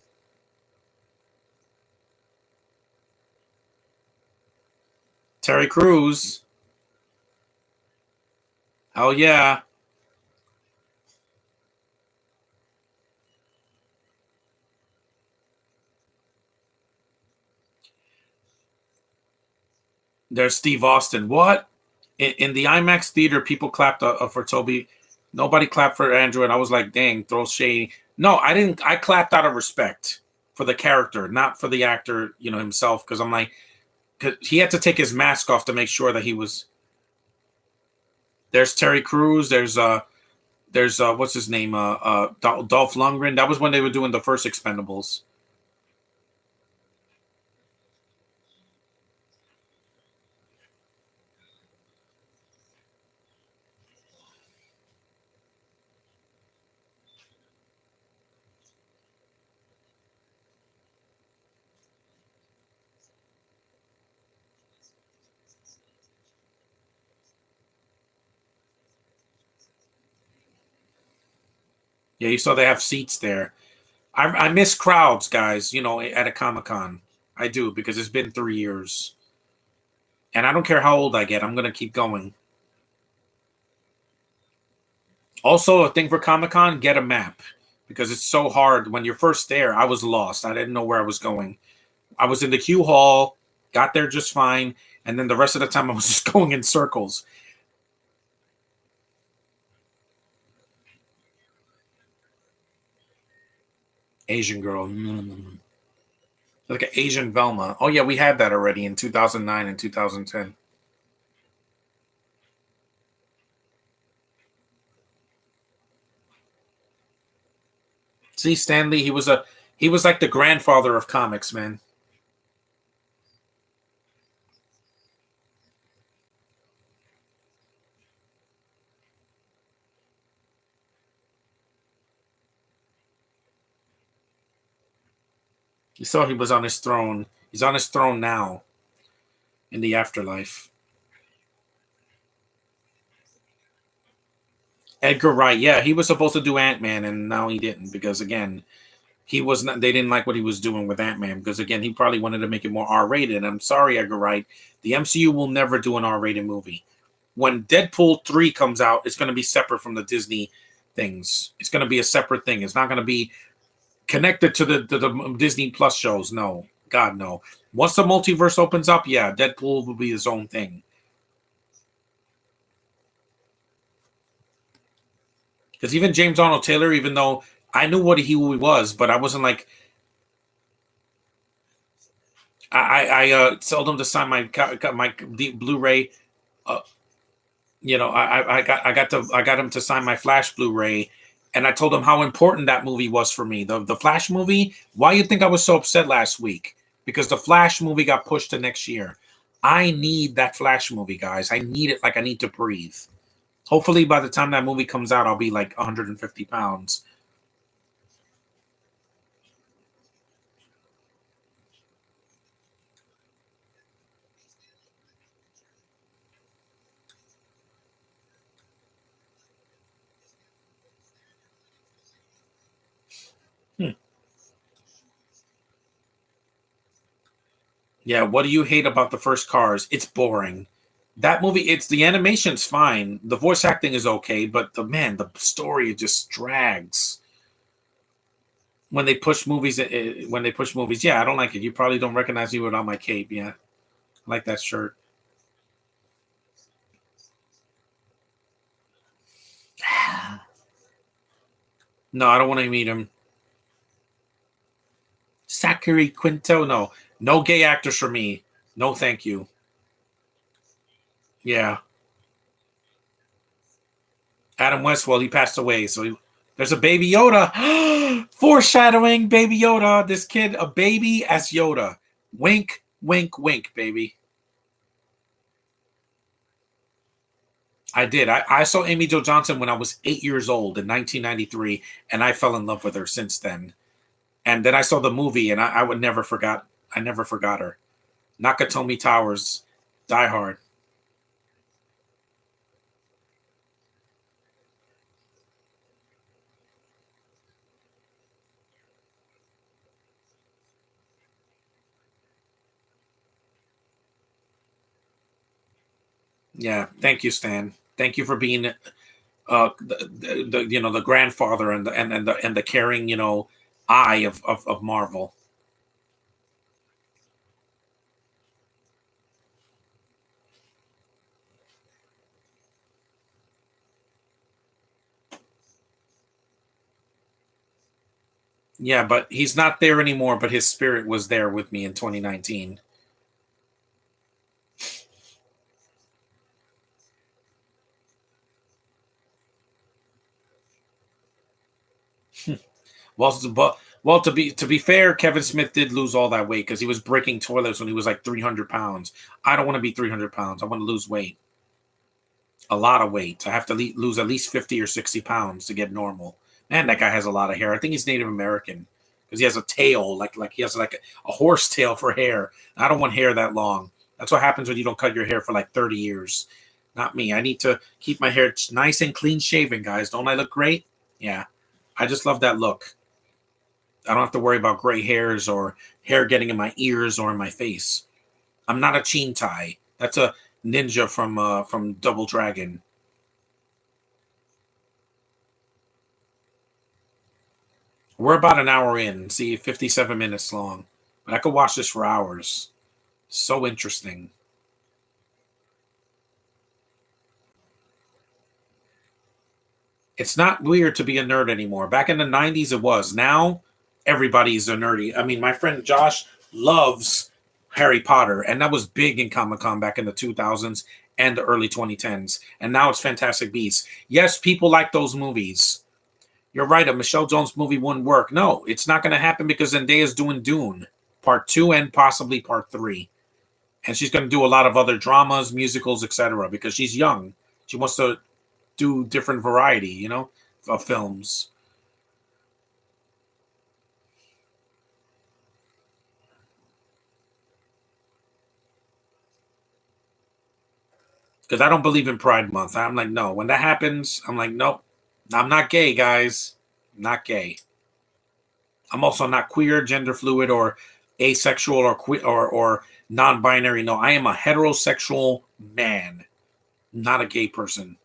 Terry Crews. Oh yeah. There's Steve Austin. What? In the IMAX theater, people clapped for Toby. Nobody clapped for Andrew, and I was like, "Dang, throw shade." No, I didn't. I clapped out of respect for the character, not for the actor, himself. Because I'm like, cause he had to take his mask off to make sure that he was. There's Terry Crews. There's what's his name? Dolph Lundgren. That was when they were doing the first Expendables. Yeah, you saw they have seats there. I miss crowds, guys. At a Comic Con. I do, because it's been 3 years. And I don't care how old I get, I'm going to keep going. Also, a thing for Comic-Con, get a map. Because it's so hard. When you're first there, I was lost. I didn't know where I was going. I was in the queue hall, got there just fine, and then the rest of the time I was just going in circles. Asian girl. Like an Asian Velma. Oh, yeah, we had that already in 2009 and 2010. See, Stanley, he was like the grandfather of comics, man. You saw he was on his throne. He's on his throne now in the afterlife. Edgar Wright, yeah, he was supposed to do Ant-Man, and now he didn't because again, he was not. They didn't like what he was doing with Ant-Man because again, he probably wanted to make it more R-rated. I'm sorry, Edgar Wright, the MCU will never do an R-rated movie. When Deadpool 3 comes out, it's going to be separate from the Disney things. It's going to be a separate thing. It's not going to be connected to the Disney Plus shows. No, God, no. Once the multiverse opens up, yeah, Deadpool will be his own thing. Because even James Arnold Taylor, even though I knew what he was, but I wasn't like I told him to sign my Blu-ray. Uh, I got him to sign my Flash Blu-ray, and I told him how important that movie was for me. The Flash movie. Why you think I was so upset last week? Because the Flash movie got pushed to next year. I need that Flash movie, guys. I need it like I need to breathe. Hopefully, by the time that movie comes out, I'll be like 150 pounds. Hmm. Yeah, what do you hate about the first Cars? It's boring. That movie, it's the animation's fine. The voice acting is okay, but the story just drags. When they push movies, when they push movies, yeah, I don't like it. You probably don't recognize me without my cape. Yeah, I like that shirt. No, I don't want to meet him. Zachary Quinto, no, no gay actors for me. No, thank you. Yeah, Adam West. Well, he passed away, so there's a baby Yoda. Foreshadowing, baby Yoda. This kid, a baby as Yoda. Wink, wink, wink, baby. I did. I saw Amy Jo Johnson when I was 8 years old in 1993, and I fell in love with her since then. And then I saw the movie, and I would never forgot. I never forgot her. Nakatomi Towers, Die Hard. Yeah, thank you, Stan. Thank you for being the grandfather and the caring eye of Marvel. Yeah, but he's not there anymore. But his spirit was there with me in 2019. Well, to be fair, Kevin Smith did lose all that weight because he was breaking toilets when he was like 300 pounds. I don't want to be 300 pounds. I want to lose weight, a lot of weight. I have to lose at least 50 or 60 pounds to get normal. Man, that guy has a lot of hair. I think he's Native American because he has a tail, like he has like a horse tail for hair. I don't want hair that long. That's what happens when you don't cut your hair for like 30 years. Not me. I need to keep my hair nice and clean shaven, guys. Don't I look great? Yeah. I just love that look. I don't have to worry about gray hairs or hair getting in my ears or in my face. I'm not a Chintai. That's a ninja from Double Dragon. We're about an hour in. See, 57 minutes long. But I could watch this for hours. So interesting. It's not weird to be a nerd anymore. Back in the 90s, it was. Now, everybody's a nerdy. I mean, my friend Josh loves Harry Potter, and that was big in Comic Con back in the 2000s and the early 2010s. And now it's Fantastic Beasts. Yes, people like those movies. You're right. A Michelle Jones movie wouldn't work. No, it's not going to happen because Zendaya's doing Dune Part 2 and possibly Part 3. And she's going to do a lot of other dramas, musicals, etc. because she's young. She wants to do different variety, of films. Because I don't believe in Pride Month. I'm like, no. When that happens, I'm like, nope. I'm not gay, guys. I'm not gay. I'm also not queer, gender fluid, or asexual, or or non-binary. No, I am a heterosexual man, not a gay person.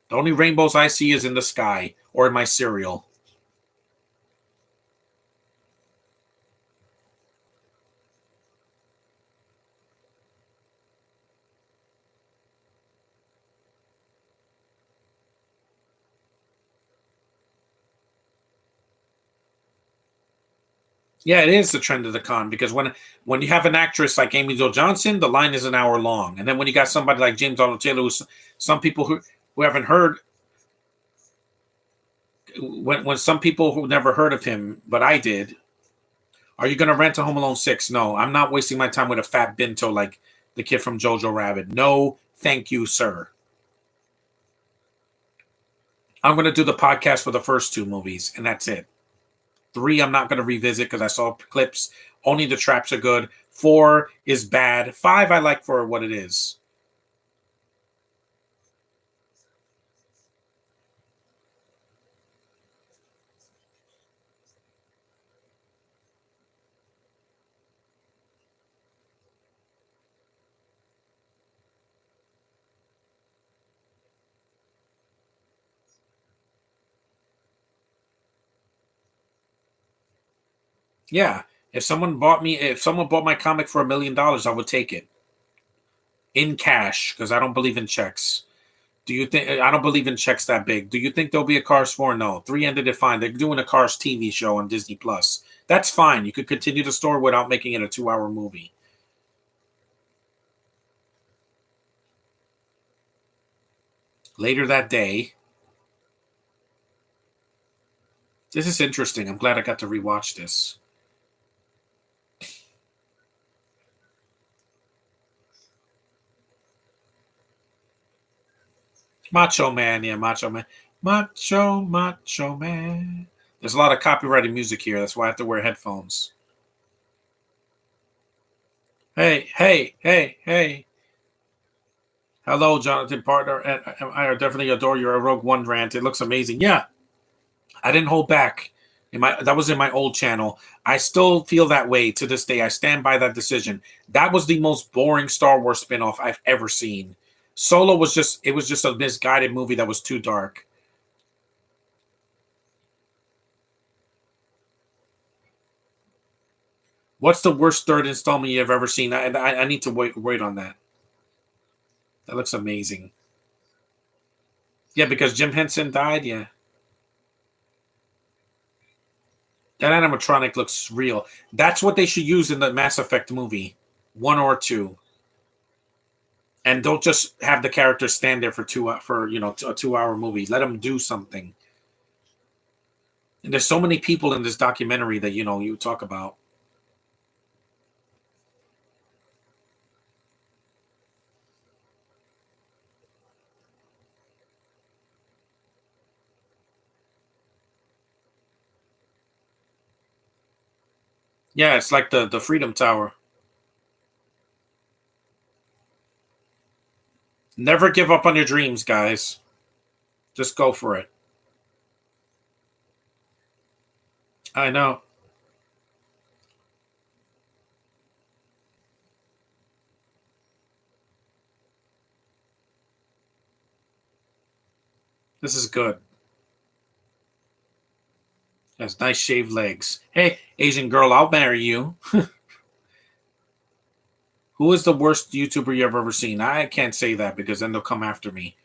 The only rainbows I see is in the sky or in my cereal. Yeah, it is the trend of the con because when you have an actress like Amy Jo Johnson, the line is an hour long, and then when you got somebody like James Arnold Taylor, some people who haven't heard, when some people who never heard of him, but I did, are you going to rent a Home Alone 6? No, I'm not wasting my time with a fat binto like the kid from Jojo Rabbit. No, thank you, sir. I'm going to do the podcast for the first two movies, and that's it. 3, I'm not going to revisit because I saw clips. Only the traps are good. 4 is bad. 5, I like for what it is. Yeah. If someone bought my comic for $1 million, I would take it in cash because I don't believe in checks. Do you think I don't believe in checks that big? Do you think there'll be a Cars 4? No. 3 ended it fine. They're doing a Cars TV show on Disney Plus. That's fine. You could continue the story without making it a 2-hour movie. Later that day, this is interesting. I'm glad I got to rewatch this. Macho Man, yeah, Macho Man. Macho Man. There's a lot of copyrighted music here. That's why I have to wear headphones. Hey, hey, hey, hey. Hello, Jonathan Partner. I definitely adore your Rogue One rant. It looks amazing. Yeah, I didn't hold back. That was in my old channel. I still feel that way to this day. I stand by that decision. That was the most boring Star Wars spinoff I've ever seen. Solo was just a misguided movie that was too dark. What's the worst third installment you've ever seen? I need to wait on that. That looks amazing. Yeah, because Jim Henson died. Yeah, that animatronic looks real. That's what they should use in the Mass Effect movie, 1 or 2. And don't just have the characters stand there for a 2-hour movie. Let them do something. And there's so many people in this documentary that you talk about. Yeah, it's like the Freedom Tower. Never give up on your dreams, guys. Just go for it. I know. This is good. Has nice shaved legs. Hey, Asian girl, I'll marry you. Who is the worst YouTuber you've ever seen? I can't say that because then they'll come after me.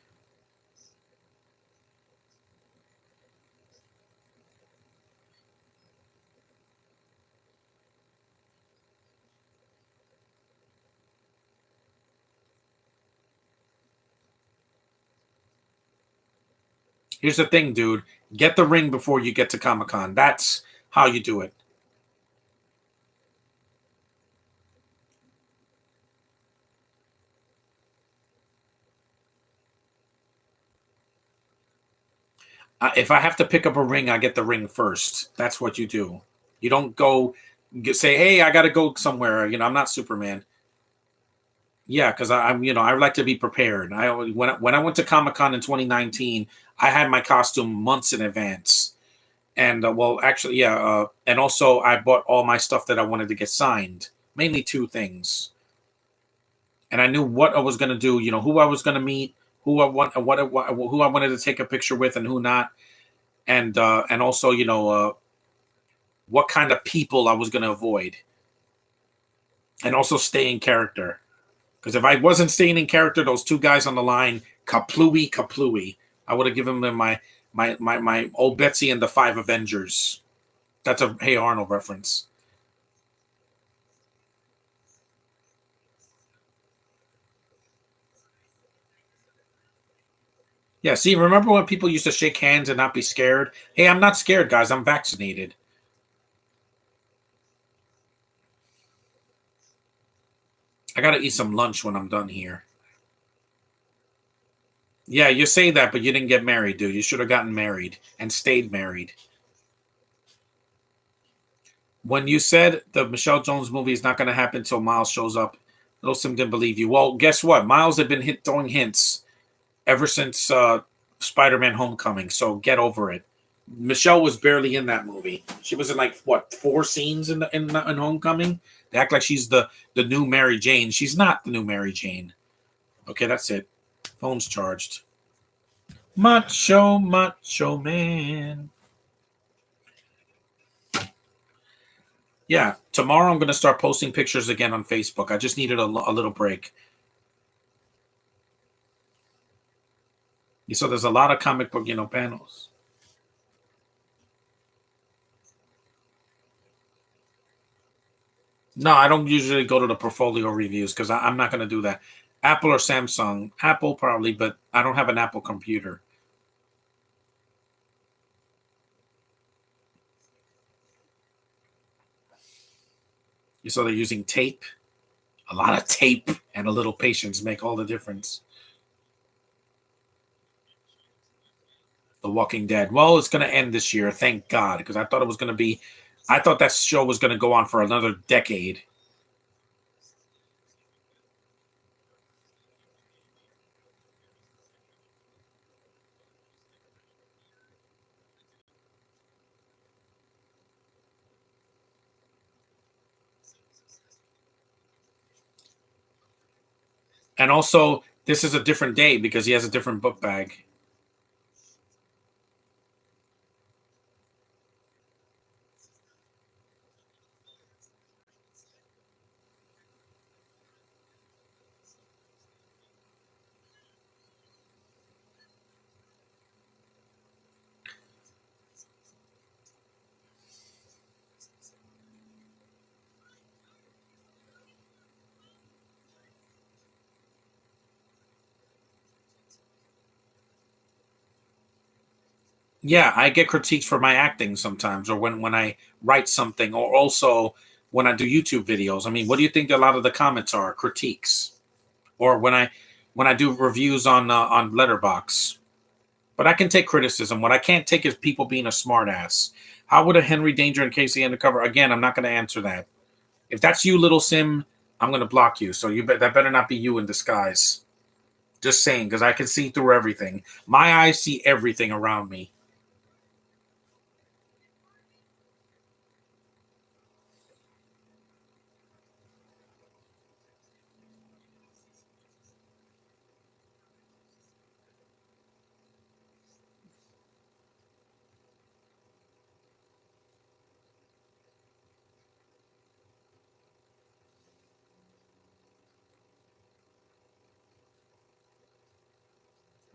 Here's the thing, dude. Get the ring before you get to Comic Con. That's how you do it. If I have to pick up a ring, I get the ring first. That's what you do. You don't go say, "Hey, I got to go somewhere." I'm not Superman. Yeah, because I'm, I like to be prepared. When I went to Comic Con in 2019, I had my costume months in advance, and well, actually, yeah, and also I bought all my stuff that I wanted to get signed, mainly two things, and I knew what I was going to do. Who I was going to meet, who I want, who I wanted to take a picture with, and who not, and also, what kind of people I was going to avoid, and also stay in character. Because if I wasn't staying in character, those two guys on the line, kaplooey, kaplooey, I would have given them my old Betsy and the Five Avengers. That's a Hey Arnold reference. Yeah, see, remember when people used to shake hands and not be scared? Hey, I'm not scared, guys. I'm vaccinated. I got to eat some lunch when I'm done here. Yeah, you say that, but you didn't get married, dude. You should have gotten married and stayed married. When you said the Michelle Jones movie is not going to happen until Miles shows up, Little Sim didn't believe you. Well, guess what? Miles had been throwing hints ever since Spider-Man: Homecoming. So get over it. Michelle was barely in that movie. She was in like what 4 scenes in Homecoming. They act like she's the new Mary Jane. She's not the new Mary Jane. Okay, that's it. Phone's charged. Macho, macho man. Yeah, tomorrow I'm going to start posting pictures again on Facebook. I just needed a little break. So there's a lot of comic book, panels. No, I don't usually go to the portfolio reviews because I'm not going to do that. Apple or Samsung. Apple probably, but I don't have an Apple computer. So they're using tape. A lot of tape and a little patience make all the difference. The Walking Dead. Well, it's going to end this year, thank God, because I thought it was going to be. I thought that show was going to go on for another decade. And also, this is a different day because he has a different book bag. Yeah, I get critiques for my acting sometimes, or when I write something, or also when I do YouTube videos. I mean, what do you think a lot of the comments are? Critiques, or when I do reviews on Letterbox. But I can take criticism. What I can't take is people being a smartass. How would a Henry Danger and Casey Undercover? Again, I'm not going to answer that. If that's you, Little Sim, I'm going to block you. So that better not be you in disguise. Just saying, because I can see through everything. My eyes see everything around me.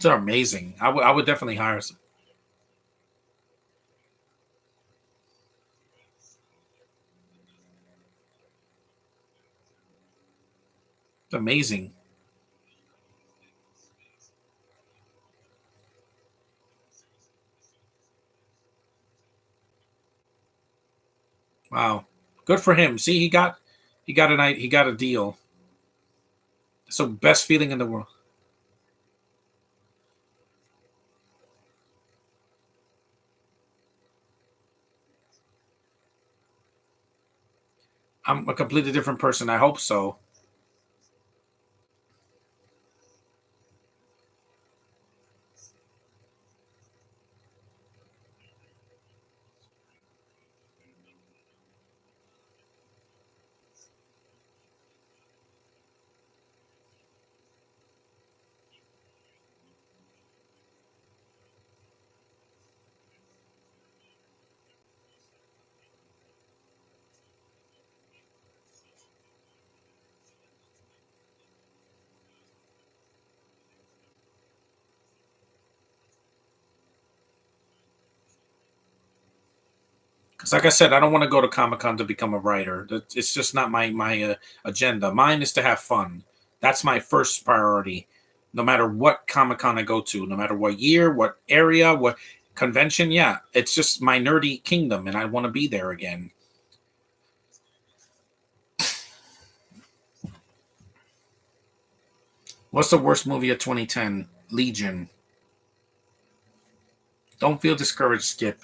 They're amazing. I would definitely hire some. It's amazing. Wow. Good for him. See, he got a deal. So best feeling in the world. I'm a completely different person. I hope so. Because, like I said, I don't want to go to Comic Con to become a writer. It's just not my agenda. Mine is to have fun. That's my first priority. No matter what Comic Con I go to, no matter what year, what area, what convention, yeah, it's just my nerdy kingdom, and I want to be there again. What's the worst movie of 2010? Legion. Don't feel discouraged, Skip.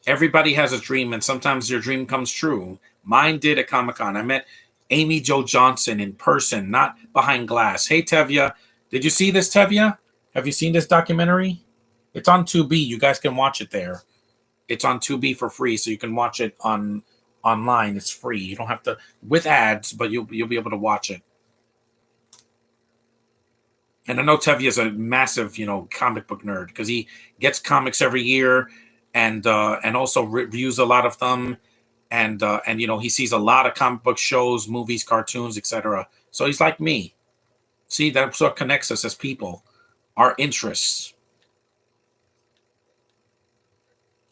Everybody has a dream, and sometimes your dream comes true. Mine did at Comic Con. I met Amy Jo Johnson in person, not behind glass. Hey, Tevya, did you see this, Tevya? Have you seen this documentary? It's on 2B. You guys can watch it there. It's on 2B for free, so you can watch it on online. It's free. You don't have to with ads, but you'll be able to watch it. And I know Tevye is a massive, comic book nerd because he gets comics every year, and also reviews a lot of them, and he sees a lot of comic book shows, movies, cartoons, etc. So he's like me. See, that's what connects us as people. Our interests,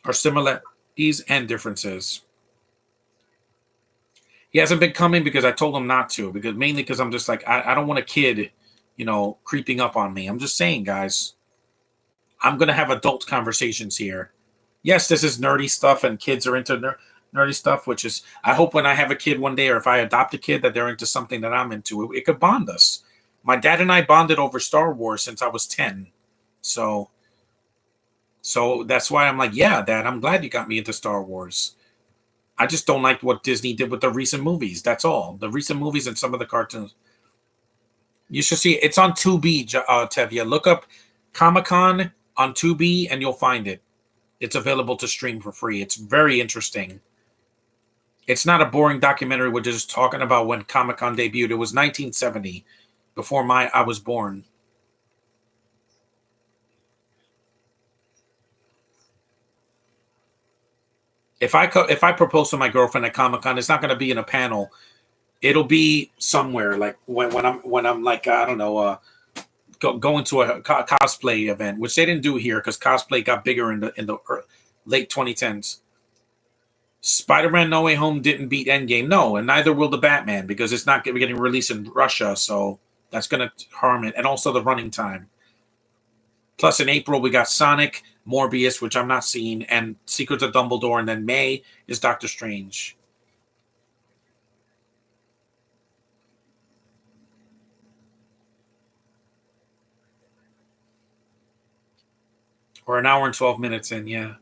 our similarities and differences. He hasn't been coming because I told him not to, because mainly because I'm just like I don't want a kid, creeping up on me. I'm just saying, guys, I'm gonna have adult conversations here. Yes, this is nerdy stuff, and kids are into nerdy stuff, which is I hope when I have a kid one day, or if I adopt a kid, that they're into something that I'm into. It could bond us. My dad and I bonded over Star Wars since I was 10. So so that's why I'm like, yeah, Dad, I'm glad you got me into Star Wars. I just don't like what Disney did with the recent movies. That's all. The recent movies and some of the cartoons. You should see it. It's on 2B, Tevya. Look up Comic Con on 2B and you'll find it. It's available to stream for free. It's very interesting. It's not a boring documentary. We're just talking about when Comic Con debuted. It was 1970, before I was born. If I propose to my girlfriend at Comic Con, it's not going to be in a panel. It'll be somewhere like when I'm like I don't know going to a cosplay event, which they didn't do here because cosplay got bigger in the late 2010s. Spider-Man: No Way Home didn't beat Endgame, no, and neither will the Batman because it's not getting released in Russia, so that's going to harm it, and also the running time. Plus, in April we got Sonic, Morbius, which I'm not seeing, and Secrets of Dumbledore, and then May is Doctor Strange. Or an hour and 12 minutes in, yeah.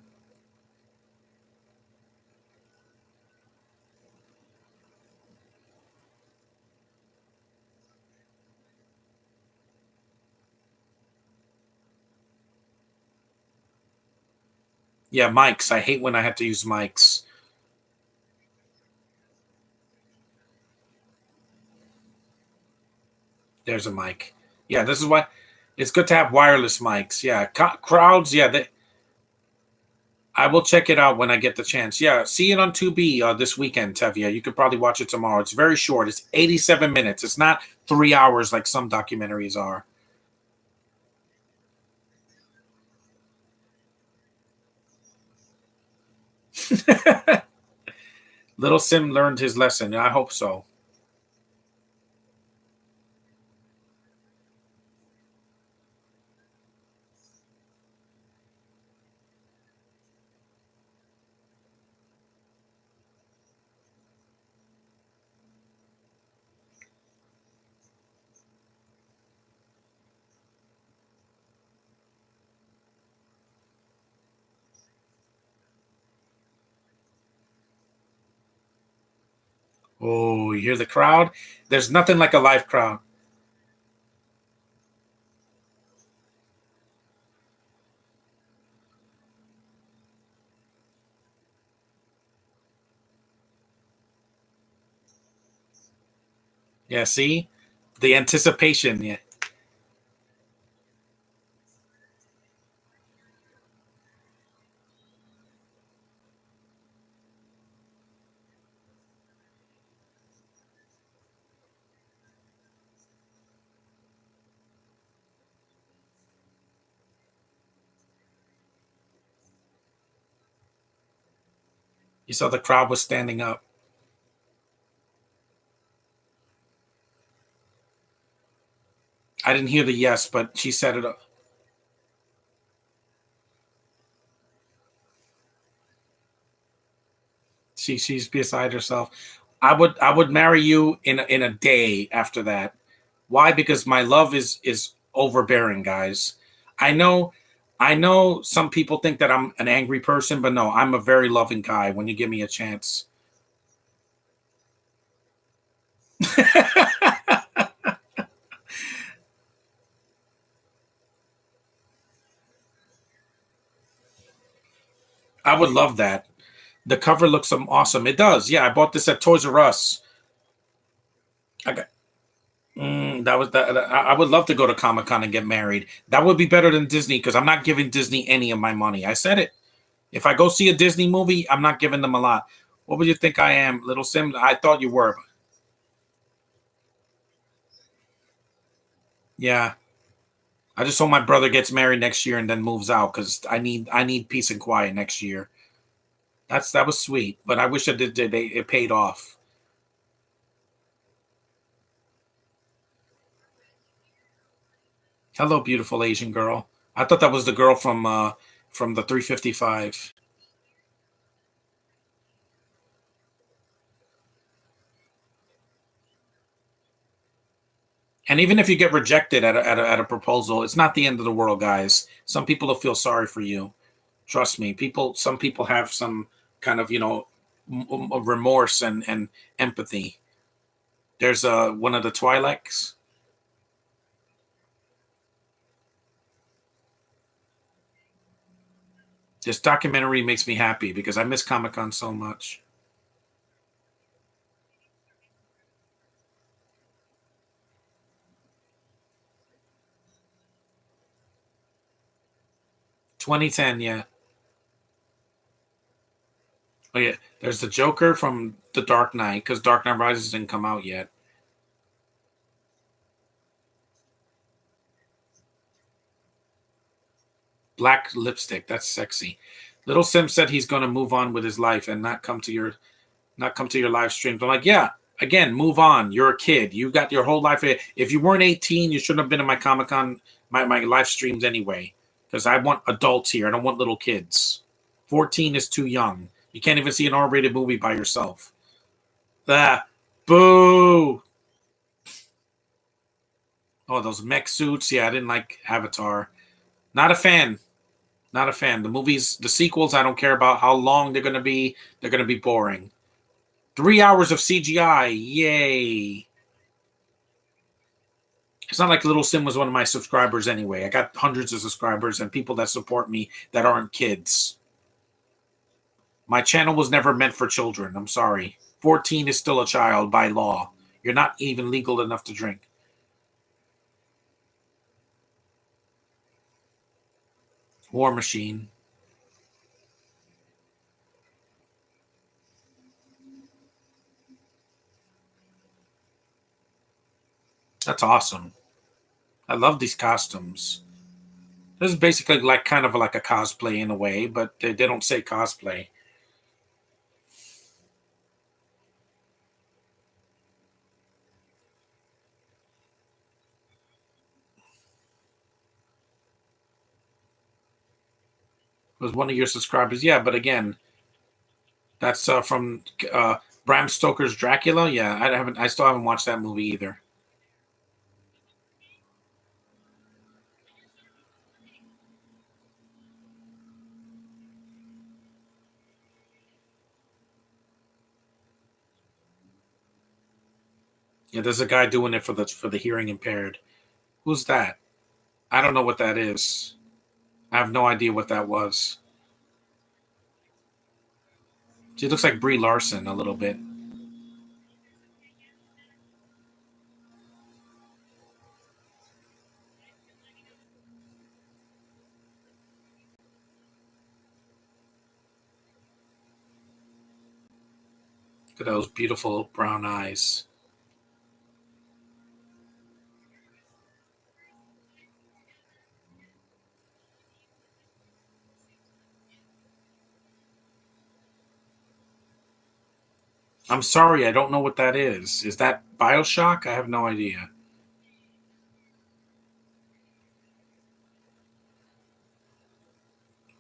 Yeah, mics. I hate when I have to use mics. There's a mic. Yeah, this is why it's good to have wireless mics. Yeah, crowds. Yeah, I will check it out when I get the chance. Yeah, see it on Tubi this weekend, Tevia. You could probably watch it tomorrow. It's very short. It's 87 minutes. It's not 3 hours like some documentaries are. Little Sim learned his lesson. I hope so. Oh, you hear the crowd? There's nothing like a live crowd. Yeah, see? The anticipation. Yeah. You saw the crowd was standing up. I didn't hear the yes, but she said it. She's beside herself. I would marry you in a day after that. Why? Because my love is overbearing, guys. I know I know some people think that I'm an angry person, but no, I'm a very loving guy when you give me a chance. I would love that. The cover looks awesome. It does. Yeah, I bought this at Toys R Us. I got that was that. I would love to go to Comic Con and get married. That would be better than Disney because I'm not giving Disney any of my money. I said it. If I go see a Disney movie, I'm not giving them a lot. What would you think I am, Little Sim? I thought you were. Yeah, I just hope my brother gets married next year and then moves out because I need peace and quiet next year. That was sweet, but I wish it paid off. Hello, beautiful Asian girl. I thought that was the girl from the 355. And even if you get rejected at a proposal, it's not the end of the world, guys. Some people will feel sorry for you. Trust me. Some people have some kind of remorse and empathy. There's one of the Twi'leks. This documentary makes me happy because I miss Comic Con so much. 2010, yeah. Oh yeah, there's the Joker from The Dark Knight because Dark Knight Rises didn't come out yet. Black lipstick, that's sexy. Little Sim said he's going to move on with his life and not come to your live streams. I'm like, yeah, again, move on. You're a kid. You got your whole life. If you weren't 18, you shouldn't have been in my Comic Con, my live streams anyway. Because I want adults here. I don't want little kids. 14 is too young. You can't even see an R-rated movie by yourself. Ah, boo. Oh, those mech suits. Yeah, I didn't like Avatar. Not a fan. Not a fan. The movies, the sequels, I don't care about how long they're going to be. They're going to be boring. 3 hours of CGI. Yay. It's not like Little Sim was one of my subscribers anyway. I got hundreds of subscribers and people that support me that aren't kids. My channel was never meant for children. I'm sorry. 14 is still a child by law. You're not even legal enough to drink. War Machine. That's awesome. I love these costumes. This is basically like kind of like a cosplay in a way, but they don't say cosplay. Was one of your subscribers? Yeah, but again, that's from Bram Stoker's Dracula. Yeah, I haven't. I still haven't watched that movie either. Yeah, there's a guy doing it for the hearing impaired. Who's that? I don't know what that is. I have no idea what that was. She looks like Brie Larson a little bit. Look at those beautiful brown eyes. I'm sorry, I don't know what that is. Is that Bioshock? I have no idea.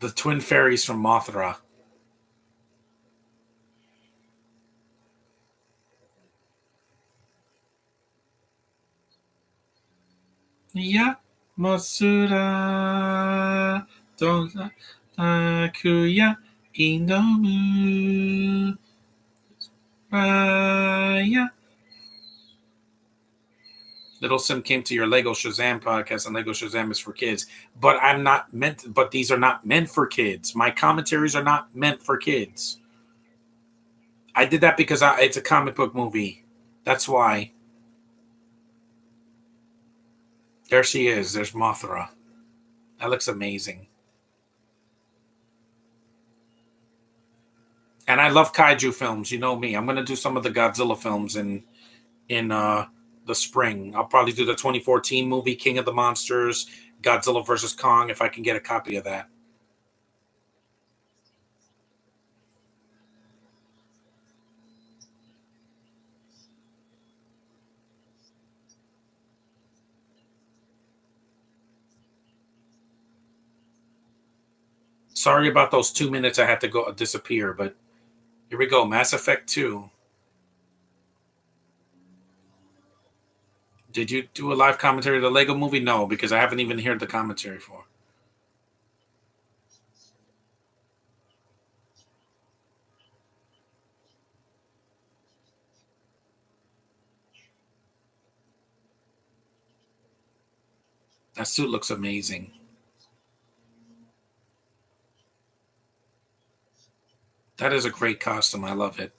The twin fairies from Mothra. Yeah, Masura don't Takuya Inomu Raya. Little Sim came to your Lego Shazam podcast, and Lego Shazam is for kids. But I'm not meant. But these are not meant for kids. My commentaries are not meant for kids. I did that because it's a comic book movie. That's why. There she is. There's Mothra. That looks amazing. And I love kaiju films. You know me. I'm gonna do some of the Godzilla films in the spring. I'll probably do the 2014 movie King of the Monsters, Godzilla versus Kong, if I can get a copy of that. Sorry about those 2 minutes I had to go disappear, but here we go. Mass Effect 2. Did you do a live commentary of the Lego movie? No, because I haven't even heard the commentary for. That suit looks amazing. That is a great costume. I love it.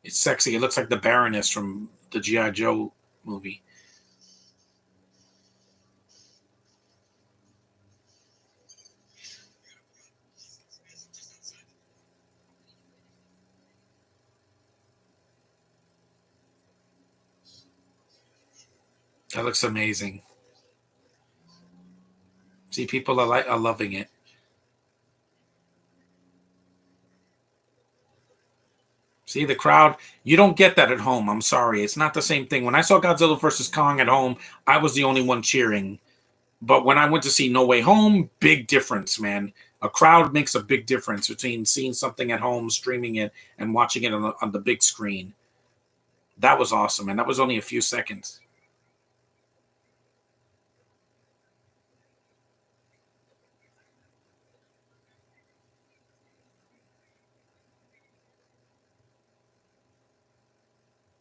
It's sexy. It looks like the Baroness from the G.I. Joe movie. That looks amazing. See, people are loving it. See, the crowd, you don't get that at home. I'm sorry. It's not the same thing. When I saw Godzilla versus Kong at home, I was the only one cheering. But when I went to see No Way Home, big difference, man. A crowd makes a big difference between seeing something at home, streaming it, and watching it on the big screen. That was awesome. And that was only a few seconds.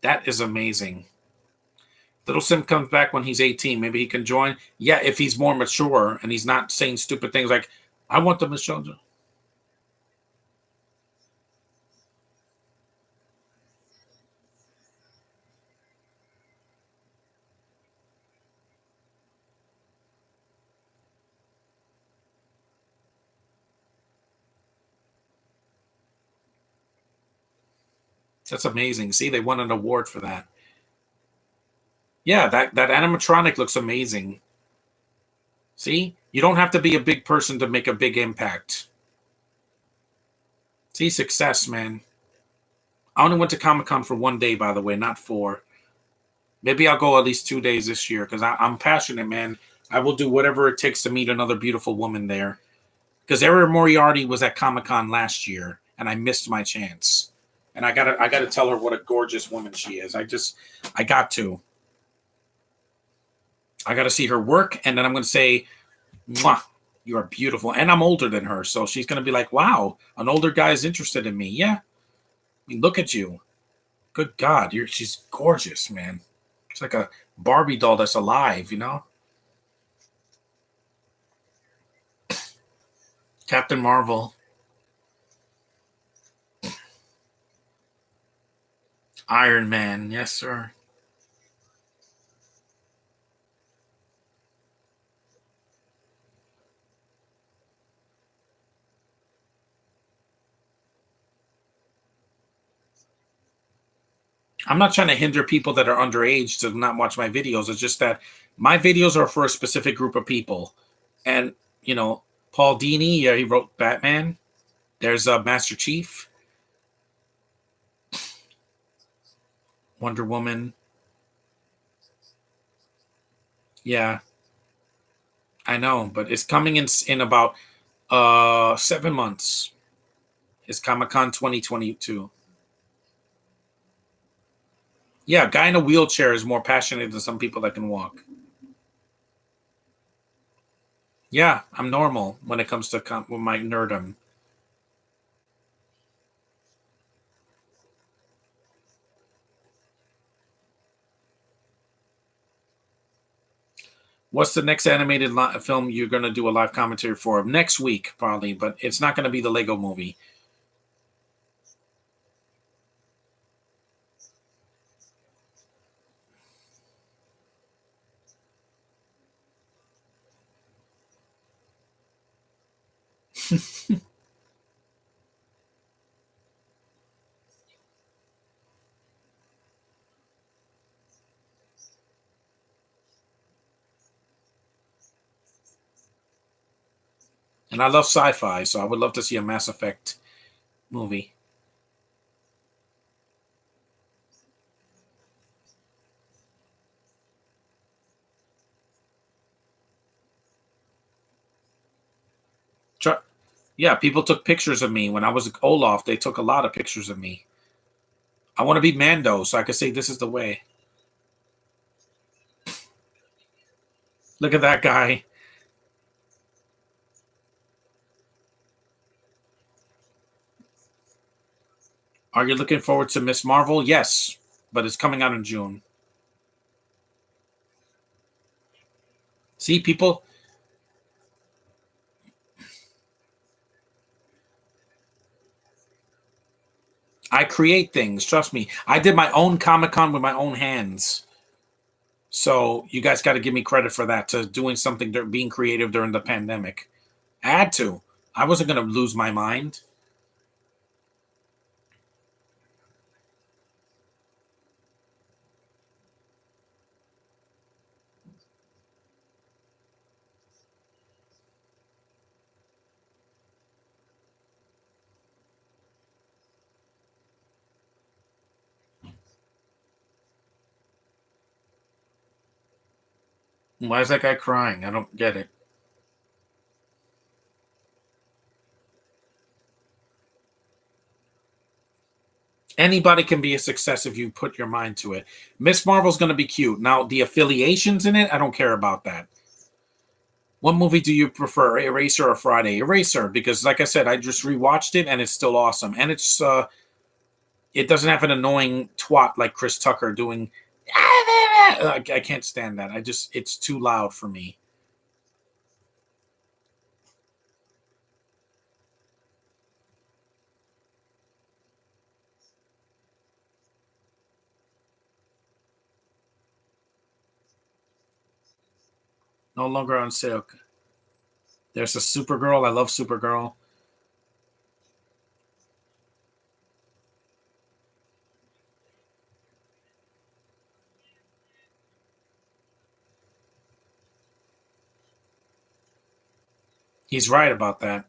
That is amazing. Little Sim comes back when he's 18. Maybe he can join. Yeah, if he's more mature and he's not saying stupid things like, I want them to show. That's amazing. See, they won an award for that. Yeah, that animatronic looks amazing. See, you don't have to be a big person to make a big impact. See, success, man. I only went to Comic-Con for 1 day, by the way, not 4. Maybe I'll go at least 2 days this year because I'm passionate, man. I will do whatever it takes to meet another beautiful woman there. Because Erin Moriarty was at Comic-Con last year, and I missed my chance. And I gotta tell her what a gorgeous woman she is. I got to. I got to see her work, and then I'm going to say, "Mwah, you are beautiful." And I'm older than her, so she's going to be like, "Wow, an older guy is interested in me." Yeah, I mean, look at you. Good God, she's gorgeous, man. It's like a Barbie doll that's alive, you know? Captain Marvel, Iron Man, yes, sir. I'm not trying to hinder people that are underage to not watch my videos. It's just that my videos are for a specific group of people. And, you know, Paul Dini, yeah, he wrote Batman. There's Master Chief, Wonder Woman. Yeah, I know, but it's coming in about 7 months. It's Comic Con 2022. Yeah, a guy in a wheelchair is more passionate than some people that can walk. Yeah, I'm normal when it comes to with my nerdum. What's the next animated film you're going to do a live commentary for? Next week, probably, but it's not going to be the Lego movie. And I love sci-fi, so I would love to see a Mass Effect movie. Yeah, people took pictures of me when I was Olaf. They took a lot of pictures of me. I want to be Mando, so I could say this is the way. Look at that guy. Are you looking forward to Miss Marvel? Yes, but it's coming out in June. See, people, I create things. Trust me. I did my own Comic Con with my own hands. So you guys got to give me credit for that, to doing something, being creative during the pandemic. I had to. I wasn't going to lose my mind. Why is that guy crying? I don't get it. Anybody can be a success if you put your mind to it. Miss Marvel's going to be cute. Now, the affiliations in it, I don't care about that. What movie do you prefer, Eraser or Friday? Eraser, because like I said, I just rewatched it and it's still awesome. And it doesn't have an annoying twat like Chris Tucker doing. I can't stand that. It's too loud for me. No longer on sale. There's a Supergirl. I love Supergirl. He's right about that.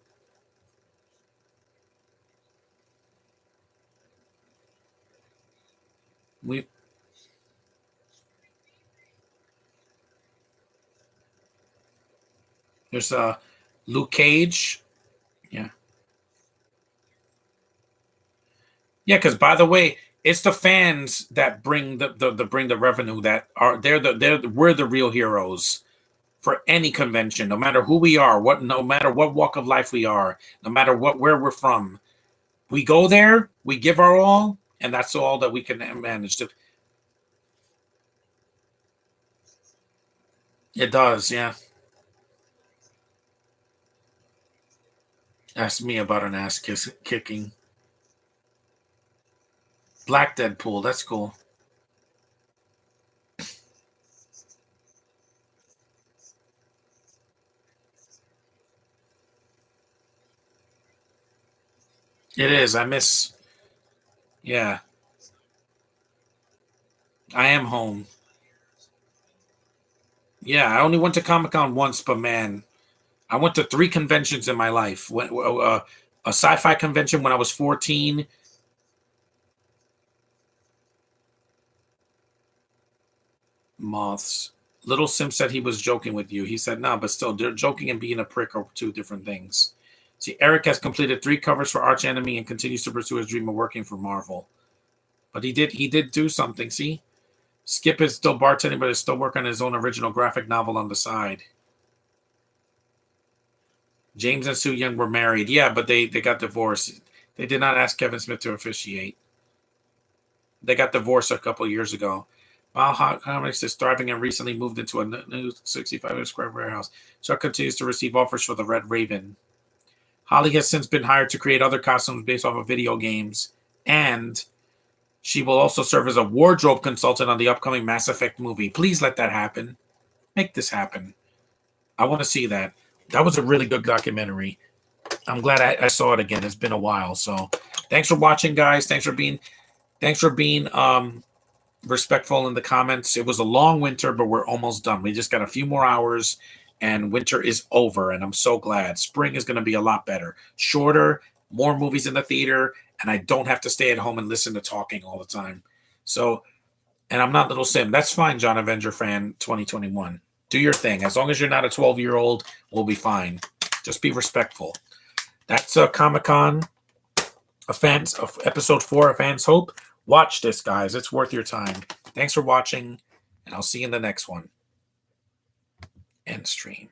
There's Luke Cage. Yeah. Yeah, because by the way, it's the fans that bring the revenue that are we're the real heroes for any convention, no matter who we are, no matter what walk of life we are, no matter where we're from. We go there, we give our all, and that's all that we can manage to. It does, yeah. Ask me about an kicking. Black Deadpool, that's cool. It is. I miss. Yeah, I am home. Yeah, I only went to Comic Con once, but man, I went to 3 conventions in my life. A sci-fi convention when I was 14. Moths. Little Sim said he was joking with you. He said, no, but still, they're joking and being a prick are 2 different things. See, Eric has completed 3 covers for Arch Enemy and continues to pursue his dream of working for Marvel. But he did do something. See, Skip is still bartending, but is still working on his own original graphic novel on the side. James and Sue Young were married. Yeah, but they got divorced. They did not ask Kevin Smith to officiate. They got divorced a couple years ago. Valhalla Comics is thriving and recently moved into a new 65 square warehouse. Chuck continues to receive offers for the Red Raven. Holly has since been hired to create other costumes based off of video games, and she will also serve as a wardrobe consultant on the upcoming Mass Effect movie. Please let that happen. Make this happen. I want to see that. That was a really good documentary. I'm glad I saw it again. It's been a while. So thanks for watching, guys. Thanks for being respectful in the comments. It was a long winter, but we're almost done. We just got a few more hours and winter is over, and I'm so glad. Spring is going to be a lot better. Shorter, more movies in the theater, and I don't have to stay at home and listen to talking all the time. So, and I'm not Little Sim. That's fine, John Avenger fan 2021. Do your thing. As long as you're not a 12-year-old, we'll be fine. Just be respectful. That's Comic-Con, episode 4 of Fans Hope. Watch this, guys. It's worth your time. Thanks for watching, and I'll see you in the next one. End stream.